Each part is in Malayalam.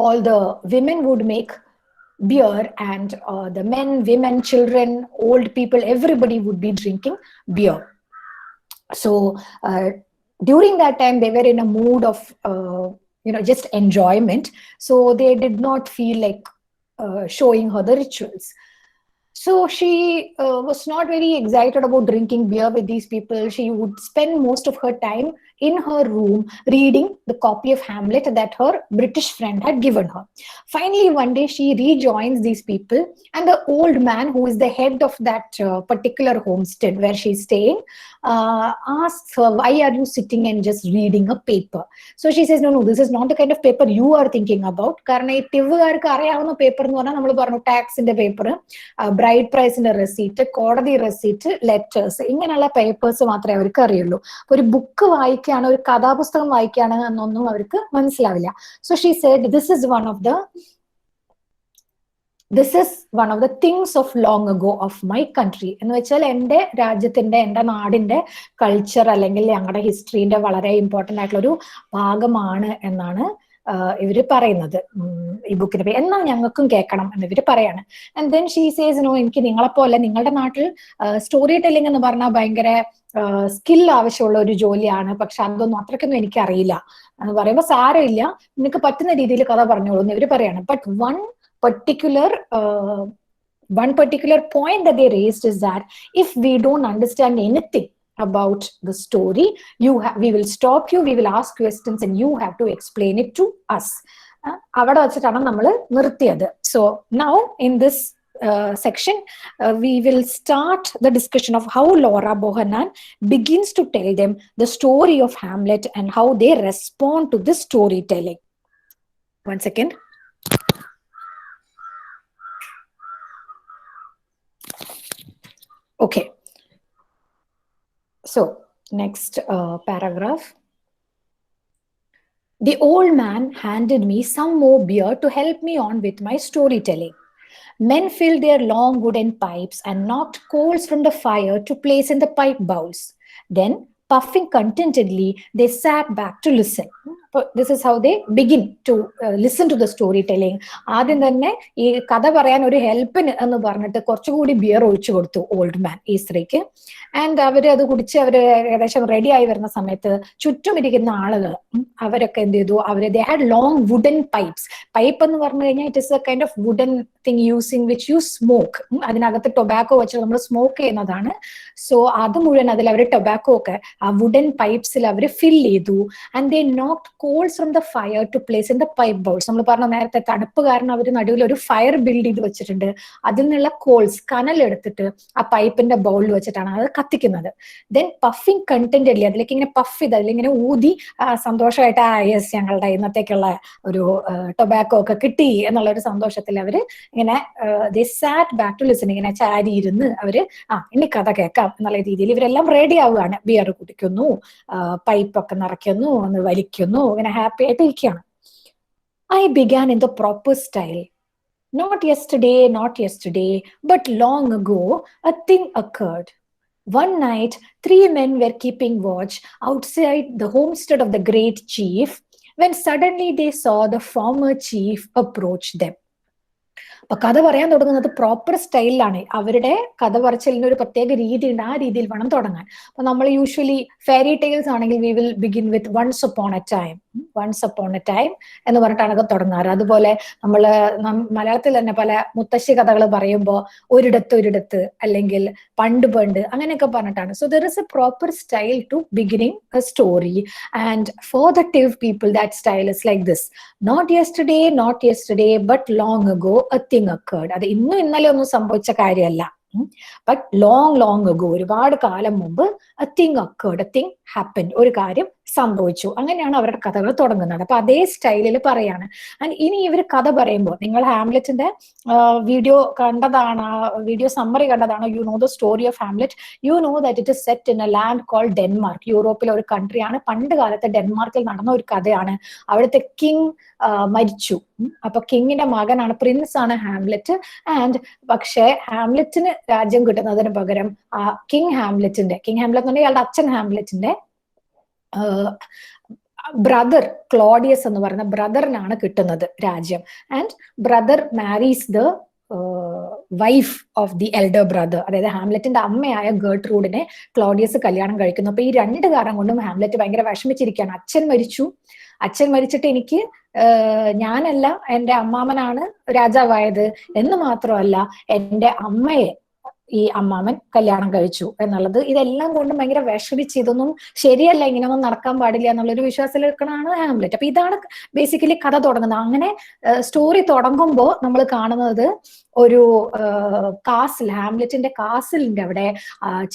all the women would make beer, and the men, women, children, old people, everybody would be drinking beer. So during that time, they were in a mood of just enjoyment. So they did not feel like showing her the rituals. So she was not very excited about drinking beer with these people. She would spend most of her time in her room reading the copy of Hamlet that her British friend had given her. Finally, one day she rejoins these people, and the old man, who is the head of that particular homestead where she's staying, asks her, "Why are you sitting and just reading a paper?" So she says, "No, this is not the kind of paper you are thinking about. കാരണം ഈ ടിവുകാർക്ക് അറിയാവുന്ന പേപ്പർ എന്ന് പറഞ്ഞാൽ നമ്മൾ പറഞ്ഞു ടാക്സിന്റെ പേപ്പർ, ബ്രൈഡ് പ്രൈസിന്റെ റെസീറ്റ്, കോടതി റെസീറ്റ്, ലെറ്റേഴ്സ്, ഇങ്ങനെയുള്ള പേപ്പേഴ്സ് മാത്രമേ അവർക്ക് അറിയുള്ളൂ. ഒരു ബുക്ക് വായിക്കുകയാണ്, ഒരു കഥാപുസ്തകം വായിക്കുകയാണ് എന്നൊന്നും അവർക്ക് മനസ്സിലാവില്ല." So she said, this is one of the things of long ago of my country. എന്ന് വെച്ചാൽ എൻ്റെ രാജ്യത്തിന്റെ, എൻ്റെ നാടിന്റെ കൾച്ചർ അല്ലെങ്കിൽ ഞങ്ങളുടെ ഹിസ്റ്ററിന്റെ വളരെ ഇമ്പോർട്ടൻ്റ് ആയിട്ടുള്ള ഒരു ഭാഗമാണ് എന്നാണ് ഇവര് പറയുന്നത് ഈ ബുക്കിന്റെ പേര്. എന്നാൽ ഞങ്ങൾക്കും കേൾക്കണം എന്ന് ഇവര് പറയാണ്. And then she says, "no, എനിക്ക് നിങ്ങളെപ്പോലെ, നിങ്ങളുടെ നാട്ടിൽ സ്റ്റോറി ടെല്ലിംഗ് എന്ന് പറഞ്ഞാൽ ഭയങ്കര സ്കിൽ ആവശ്യമുള്ള ഒരു ജോലിയാണ്, പക്ഷെ അതൊന്നും അത്രയ്ക്കൊന്നും എനിക്ക് അറിയില്ല" എന്ന് പറയുമ്പോൾ, "സാരമില്ല, നിനക്ക് പറ്റുന്ന രീതിയിൽ കഥ പറഞ്ഞോളൂ" എന്ന് ഇവര് പറയാണ്. But one particular point that they raised is that if we don't understand anything about the story, we will stop you, we will ask questions, and you have to explain it to us. avada vechitana nammal nirthiyadu. So now in this section we will start the discussion of how Laura Bohannan begins to tell them the story of Hamlet and how they respond to this storytelling. One second. Okay. So, next paragraph. "The old man handed me some more beer to help me on with my storytelling. Men filled their long wooden pipes and knocked coals from the fire to place in the pipe bowls. Then, puffing contentedly, they sat back to listen." This is how they begin to listen to the storytelling. ആദ്യം തന്നെ ഈ കഥ പറയാൻ ഒരു ഹെൽപ്പിന് എന്ന് പറഞ്ഞിട്ട് കുറച്ചുകൂടി ബിയർ ഒഴിച്ചു കൊടുത്തു ഓൾഡ് മാൻ ഈ സ്ത്രീക്ക്. ആൻഡ് അവര് അത് കുടിച്ച് അവര് ഏകദേശം റെഡി ആയി വരുന്ന സമയത്ത് ചുറ്റും ഇരിക്കുന്ന ആളുകൾ അവരൊക്കെ എന്ത് ചെയ്തു, they had long wooden pipes. Pipe എന്ന് പറഞ്ഞു കഴിഞ്ഞാൽ it is a kind of wooden thing using which you smoke. അതിനകത്ത് ടൊബാക്കോ വെച്ച് നമ്മൾ സ്മോക്ക് ചെയ്യുന്നതാണ്. സോ അത് മുഴുവൻ അതിൽ അവർ ടൊബാക്കോ ഒക്കെ ആ വുഡൻ പൈപ്സിൽ അവർ ഫിൽ ചെയ്തു. And they knocked coals from the fire to place in the pipe bowls. നമ്മൾ പറഞ്ഞ നേരത്തെ തണുപ്പ് കാരണം അവർ നടുവിൽ ഒരു ഫയർ ബിൽഡ് ചെയ്ത് വെച്ചിട്ടുണ്ട്. അതിൽ നിന്നുള്ള കോൾസ് കനലെടുത്തിട്ട് ആ പൈപ്പിന്റെ ബൗളിൽ വെച്ചിട്ടാണ് അത് കത്തിക്കുന്നത്. ദെൻ പഫിങ് കണ്ടന്റഡ്ലി, അതിലേക്ക് ഇങ്ങനെ പഫ് ചെയ്ത് അതിലിങ്ങനെ ഊതി സന്തോഷമായിട്ട് യെസ് ഞങ്ങളുടെ ഇന്നത്തേക്കുള്ള ഒരു ടൊബാക്കോ ഒക്കെ കിട്ടി എന്നുള്ള ഒരു സന്തോഷത്തിൽ അവര് ഇങ്ങനെ ദേ സാറ്റ് ബാക്ക് ടു ലിസൺ, ഇങ്ങനെ ചാരി ഇരുന്ന് അവര് ഇനി കഥ കേൾക്കാം എന്നുള്ള രീതിയിൽ ഇവരെല്ലാം റെഡി ആവുകയാണ്. ബിയർ കുടിക്കുന്നു, പൈപ്പൊക്കെ നിറയ്ക്കുന്നു, ഒന്ന് വലിക്കുന്നു, ഇങ്ങനെ ഹാപ്പി ആയിട്ട് ഇരിക്കുകയാണ്. "I began in the proper style. Not yesterday, but long ago, a thing occurred. One night, 3 men were keeping watch outside the homestead of the great chief, when suddenly they saw the former chief approach them." അപ്പൊ കഥ പറയാൻ തുടങ്ങുന്നത് പ്രോപ്പർ സ്റ്റൈലിലാണ്. അവരുടെ കഥ പറച്ചിലിന് ഒരു പ്രത്യേക രീതിയുണ്ട്, ആ രീതിയിൽ വേണം തുടങ്ങാൻ. അപ്പൊ നമ്മൾ യൂഷ്വലി ഫെയറി ടെയിൽസ് ആണെങ്കിൽ we will begin with once upon A time എന്ന് പറഞ്ഞിട്ടാണ് തുടങ്ങാറ്. അതുപോലെ നമ്മള് മലയാളത്തിൽ തന്നെ പല മുത്തശ്ശി കഥകൾ പറയുമ്പോൾ ഒരിടത്ത് അല്ലെങ്കിൽ പണ്ട് അങ്ങനെയൊക്കെ പറഞ്ഞിട്ടാണ്. So there is a proper style to beginning a story. And for the Tiv people that style is like this: not yesterday, but long ago a thing occurred. അത് ഇന്നും ഇന്നലെ ഒന്നും സംഭവിച്ച കാര്യമല്ല. ബട്ട് ലോങ് അഗോ, ഒരുപാട് കാലം മുമ്പ് a thing occurred, a thing happened, ഒരു കാര്യം സംഭവിച്ചു. അങ്ങനെയാണ് അവരുടെ കഥകൾ തുടങ്ങുന്നത്. അപ്പൊ അതേ സ്റ്റൈലിൽ പറയാണ്. ആൻഡ് ഇനി ഇവർ കഥ പറയുമ്പോൾ, നിങ്ങൾ ഹാംലെറ്റിന്റെ വീഡിയോ കണ്ടതാണോ, വീഡിയോ സമ്മറി കണ്ടതാണോ, you know the story of Hamlet, you know that it is set in a land called Denmark. യൂറോപ്പിലെ ഒരു കൺട്രിയാണ്. പണ്ട് കാലത്ത് ഡെൻമാർക്കിൽ നടന്ന ഒരു കഥയാണ്. അവിടുത്തെ കിങ് മരിച്ചു. അപ്പൊ കിങ്ങിന്റെ മകനാണ്, പ്രിൻസ് ആണ് ഹാംലെറ്റ്. ആൻഡ് പക്ഷെ ഹാംലെറ്റിന് രാജ്യം കിട്ടുന്നതിന് പകരം കിങ് ഹാംലെറ്റ് എന്ന് പറഞ്ഞാൽ ഇയാളുടെ അച്ഛൻ ഹാംലെറ്റിന്റെ ബ്രദർ ക്ലോഡിയസ് എന്ന് പറയുന്ന ബ്രദറിനാണ് കിട്ടുന്നത് രാജ്യം. And brother Maris the wife of the elder brother, അതായത് ഹാംലെറ്റിന്റെ അമ്മയായ ഗേർട്രൂഡിനെ ക്ലോഡിയസ് കല്യാണം കഴിക്കുന്നു. അപ്പൊ ഈ രണ്ട് കാരണം കൊണ്ടും ഹാംലെറ്റ് ഭയങ്കര വിഷമിച്ചിരിക്കുകയാണ്. അച്ഛൻ മരിച്ചിട്ട് എനിക്ക് ഞാനല്ല എന്റെ അമ്മാമനാണ് രാജാവായത് എന്ന് മാത്രമല്ല എന്റെ അമ്മയെ ഈ അമ്മാമൻ കല്യാണം കഴിച്ചു എന്നുള്ളത്, ഇതെല്ലാം കൊണ്ടും ഭയങ്കര വിഷമിച്ച് ഇതൊന്നും ശരിയല്ല, ഇങ്ങനെയൊന്നും നടക്കാൻ പാടില്ല എന്നുള്ളൊരു വിശ്വാസത്തിൽ നിൽക്കണതാണ് ഹാംലെറ്റ്. അപ്പൊ ഇതാണ് ബേസിക്കലി കഥ തുടങ്ങുന്നത്. അങ്ങനെ സ്റ്റോറി തുടങ്ങുമ്പോൾ നമ്മൾ കാണുന്നത് ഒരു കാസിൽ, ഹാംലെറ്റിന്റെ കാസിലിന്റെ അവിടെ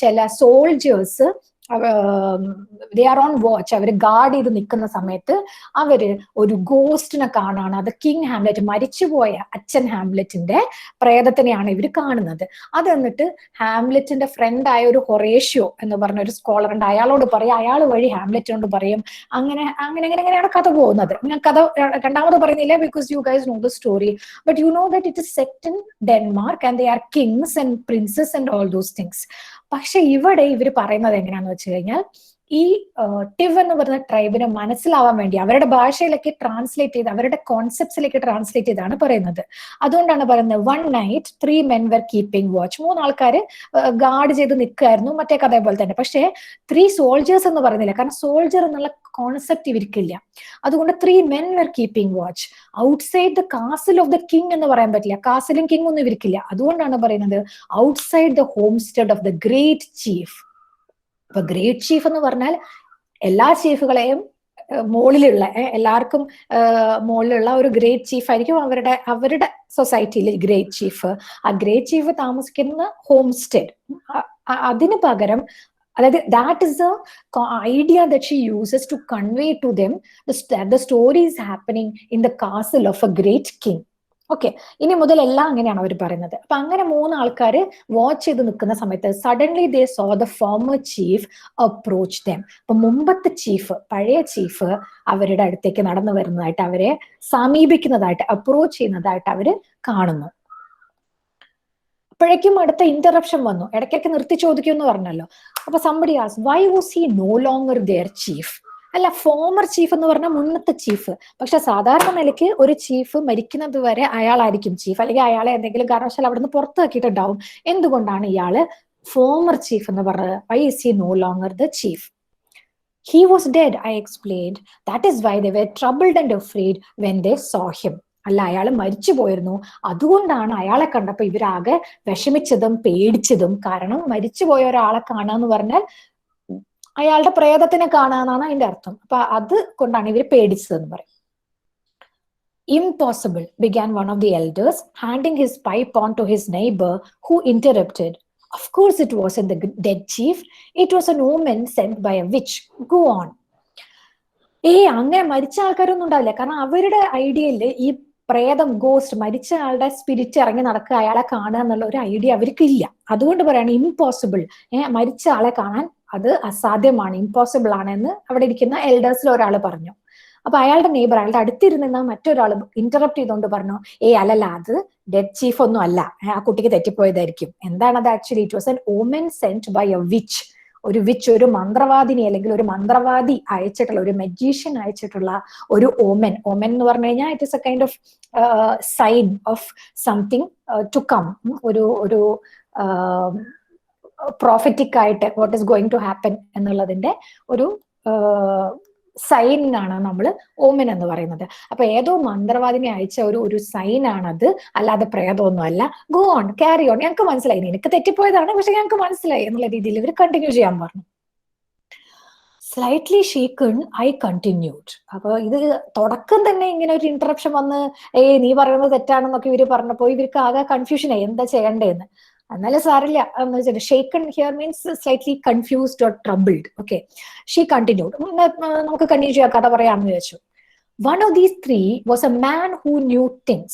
ചില soldiers they are on watch, അവര് ഗാർഡ് ചെയ്ത് നിൽക്കുന്ന സമയത്ത് അവര് ഒരു ഗോസ്റ്റിനെ കാണാണ്. അത് കിങ് ഹാംലെറ്റ്, മരിച്ചുപോയ അച്ഛൻ ഹാംലെറ്റിന്റെ പ്രേതത്തിനെയാണ് ഇവർ കാണുന്നത്. അത് എന്നിട്ട് ഹാംലെറ്റിന്റെ ഫ്രണ്ട് ആയ ഒരു ഹൊറേഷ്യോ എന്ന് പറഞ്ഞ ഒരു സ്കോളർ ഉണ്ട്, അയാളോട് പറയും, അയാൾ വഴി ഹാംലെറ്റിനോട് പറയും. അങ്ങനെയാണ് കഥ പോകുന്നത്. ഞാൻ കഥ രണ്ടാമത് പറയുന്നില്ല, because you guys no the story, but you know that it is set in Denmark and they are Kings and princess and all those things. പക്ഷെ ഇവിടെ ഇവർ പറയുന്നത് എങ്ങനെയാന്ന് വെച്ച് കഴിഞ്ഞാൽ, ഈ ടിവ് എന്ന് പറയുന്ന ട്രൈബിനെ മനസ്സിലാവാൻ വേണ്ടി അവരുടെ ഭാഷയിലേക്ക് ട്രാൻസ്ലേറ്റ് ചെയ്ത്, അവരുടെ കോൺസെപ്റ്റ്സിലേക്ക് ട്രാൻസ്ലേറ്റ് ചെയ്താണ് പറയുന്നത്. അതുകൊണ്ടാണ് പറയുന്നത്, 1 night 3 men were keeping watch. 3 ആൾക്കാർ ഗാർഡ് ചെയ്ത് നിൽക്കായിരുന്നു, മറ്റേ കഥ പോലെ തന്നെ. പക്ഷേ 3 soldiers എന്ന് പറയുന്നില്ല, കാരണം സോൾജർ എന്നുള്ള കോൺസെപ്റ്റ് ഇവർക്കില്ല. അതുകൊണ്ട് 3 men were keeping watch outside the castle of the king എന്ന് പറയാൻ പറ്റില്ല, കാസിലും കിങ് ഒന്നും ഇവർക്കില്ല. അതുകൊണ്ടാണ് പറയുന്നത് outside the homestead of the great chief. അപ്പൊ ഗ്രേറ്റ് ചീഫ് എന്ന് പറഞ്ഞാൽ എല്ലാ ചീഫുകളെയും മുകളിലുള്ള, എല്ലാവർക്കും മുകളിലുള്ള ഒരു ഗ്രേറ്റ് ചീഫ് ആയിരിക്കും അവരുടെ സൊസൈറ്റിയിൽ ഗ്രേറ്റ് ചീഫ്. ആ ഗ്രേറ്റ് ചീഫ് താമസിക്കുന്ന ഹോംസ്റ്റെഡ്, അതിന് പകരം, അതായത് that is the idea that she uses to convey to them the story is happening in the castle of a great king. Okay, ഇനി മുതൽ എല്ലാം അങ്ങനെയാണ് അവർ പറയുന്നത്. അപ്പൊ അങ്ങനെ 3 ആൾക്കാർ വാച്ച് ചെയ്ത് നിൽക്കുന്ന സമയത്ത് suddenly they so the former chief approach dum. അപ്പൊ മുമ്പത്തെ ചീഫ്, പഴയ ചീഫ് അവരുടെ അടുത്തേക്ക് നടന്നു വരുന്നതായിട്ട്, അവരെ സമീപിക്കുന്നതായിട്ട്, അപ്രോച്ച് ചെയ്യുന്നതായിട്ട് അവര് കാണുന്നു. അപ്പോഴേക്കും അടുത്ത ഇന്ററപ്ഷൻ വന്നു, ഇടയ്ക്കൊക്കെ നിർത്തി ചോദിക്കും എന്ന് പറഞ്ഞല്ലോ. അപ്പൊ somebody asked, why was he no longer their chief? അല്ല, ഫോമർ ചീഫ് എന്ന് പറഞ്ഞാൽ മുന്നത്തെ ചീഫ്. പക്ഷെ സാധാരണ നിലയ്ക്ക് ഒരു ചീഫ് മരിക്കുന്നത് വരെ അയാളായിരിക്കും ചീഫ്, അല്ലെങ്കിൽ അയാളെ എന്തെങ്കിലും കാരണവശാൽ അവിടെ നിന്ന് പുറത്താക്കിയിട്ടുണ്ടാവും. എന്തുകൊണ്ടാണ് ഇയാള് ഫോമർ ചീഫ് എന്ന് പറഞ്ഞത്? Why is he no longer the chief? He was dead, I explained. That is why they were troubled and afraid when they saw him. അല്ല, അയാൾ മരിച്ചു പോയിരുന്നു, അതുകൊണ്ടാണ് അയാളെ കണ്ടപ്പോ ഇവരാകെ വിഷമിച്ചതും പേടിച്ചതും. കാരണം മരിച്ചുപോയ ഒരാളെ കാണുക എന്ന് പറഞ്ഞാൽ അയാളുടെ പ്രേതത്തിനെ കാണാന്നാണ് അതിന്റെ അർത്ഥം. അപ്പൊ അത് കൊണ്ടാണ് ഇവർ പേടിച്ചതെന്ന് പറയും. Impossible, began one of the elders, handing his pipe on to his neighbor, who interrupted. Of course it wasn't the dead chief. It was an omen sent by a witch. Go on. അങ്ങനെ മരിച്ച ആൾക്കാരൊന്നും ഉണ്ടാവില്ല. കാരണം അവരുടെ ഐഡിയയില് ഈ പ്രേതം, ഗോസ്റ്റ്, മരിച്ച ആളുടെ സ്പിരിറ്റ് ഇറങ്ങി നടക്കുക, അയാളെ കാണുക എന്നുള്ള ഒരു ഐഡിയ അവർക്കില്ല. അതുകൊണ്ട് പറയാണ് ഇംപോസിബിൾ. മരിച്ച ആളെ കാണാൻ അത് അസാധ്യമാണ്, ഇമ്പോസിബിൾ ആണെന്ന് അവിടെ ഇരിക്കുന്ന എൽഡേഴ്സിൽ ഒരാൾ പറഞ്ഞു. അപ്പൊ അയാളുടെ നെയ്ബർ, അയാളുടെ അടുത്തിരുന്ന മറ്റൊരാൾ ഇന്ററപ്റ്റ് ചെയ്തുകൊണ്ട് പറഞ്ഞു, അല്ലല്ല, അത് ഡെഡ് ചീഫ് ഒന്നും അല്ല, ആ കുട്ടിക്ക് തെറ്റിപ്പോയതായിരിക്കും. എന്താണത്? Actually it was an omen sent by a witch. ഒരു വിച്ച്, ഒരു മന്ത്രവാദിനി അല്ലെങ്കിൽ ഒരു മന്ത്രവാദി അയച്ചിട്ടുള്ള, ഒരു മജീഷ്യൻ അയച്ചിട്ടുള്ള ഒരു ഓമൻ. ഓമൻ എന്ന് പറഞ്ഞു കഴിഞ്ഞാൽ it is a kind of sign of something to come. ഒരു പ്രോഫറ്റിക് ആയിട്ട് what is going to happen എന്നുള്ളതിന്റെ ഒരു സൈനാണ് നമ്മൾ ഓമൻ എന്ന് പറയുന്നത്. അപ്പൊ ഏതോ മന്ത്രവാദിനെ അയച്ച ഒരു സൈനാണത്, അല്ലാതെ പ്രേതമൊന്നും അല്ല. ഗോ ഓൺ, ക്യാരി ഓൺ, ഞങ്ങൾക്ക് മനസ്സിലായി, നിനക്ക് തെറ്റിപ്പോയതാണ്, പക്ഷെ ഞങ്ങൾക്ക് മനസ്സിലായി എന്നുള്ള രീതിയിൽ ഇവർ കണ്ടിന്യൂ ചെയ്യാൻ പറഞ്ഞു. Slightly shaken I continued. അപ്പൊ ഇത് തുടക്കം തന്നെ ഇങ്ങനെ ഒരു ഇന്ററപ്ഷൻ വന്ന് നീ പറയുന്നത് തെറ്റാണെന്നൊക്കെ ഇവര് പറഞ്ഞപ്പോ ഇവർക്ക് ആകെ കൺഫ്യൂഷനായി, എന്താ ചെയ്യണ്ടേന്ന്. എന്നാലും സാരില്ല എന്ന് വെച്ചിട്ട്, shaken here means slightly confused or troubled. Okay, she continued. നമുക്ക് കണ്ടിന്യൂ ചെയ്യാം, കഥ പറയാമെന്ന് വിചാരിച്ചു. One of these 3 was a man who knew things.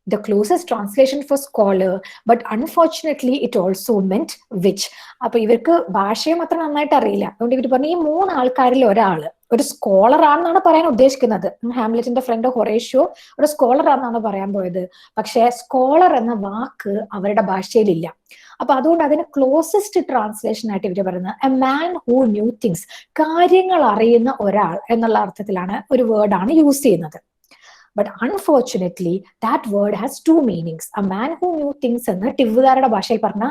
The closest translation for scholar, but unfortunately it also meant witch. അപ്പൊ ഇവർക്ക് ഭാഷയും അത്ര നന്നായിട്ട് അറിയില്ല. അതുകൊണ്ട് ഇവർ പറഞ്ഞു, ഈ 3 ആൾക്കാരിൽ ഒരാള്, ഒരു സ്കോളർ ആണെന്നാണ് പറയാൻ ഉദ്ദേശിക്കുന്നത്. ഹാംലെറ്റിന്റെ ഫ്രണ്ട് ഹൊറേഷ്യോ ഒരു സ്കോളർ ആണെന്നാണ് പറയാൻ പോയത്. പക്ഷെ സ്കോളർ എന്ന വാക്ക് അവരുടെ ഭാഷയിലില്ല. അപ്പൊ അതുകൊണ്ട് അതിന് ക്ലോസസ്റ്റ് ട്രാൻസ്ലേഷൻ ആയിട്ട് ഇവര് പറയുന്നത് a man who new things, കാര്യങ്ങൾ അറിയുന്ന ഒരാൾ എന്നുള്ള അർത്ഥത്തിലാണ് ഒരു വേർഡാണ് യൂസ് ചെയ്യുന്നത്. But unfortunately, that word has two meanings. A man who knew things എന്ന് ടിവുകാരുടെ ഭാഷയിൽ പറഞ്ഞ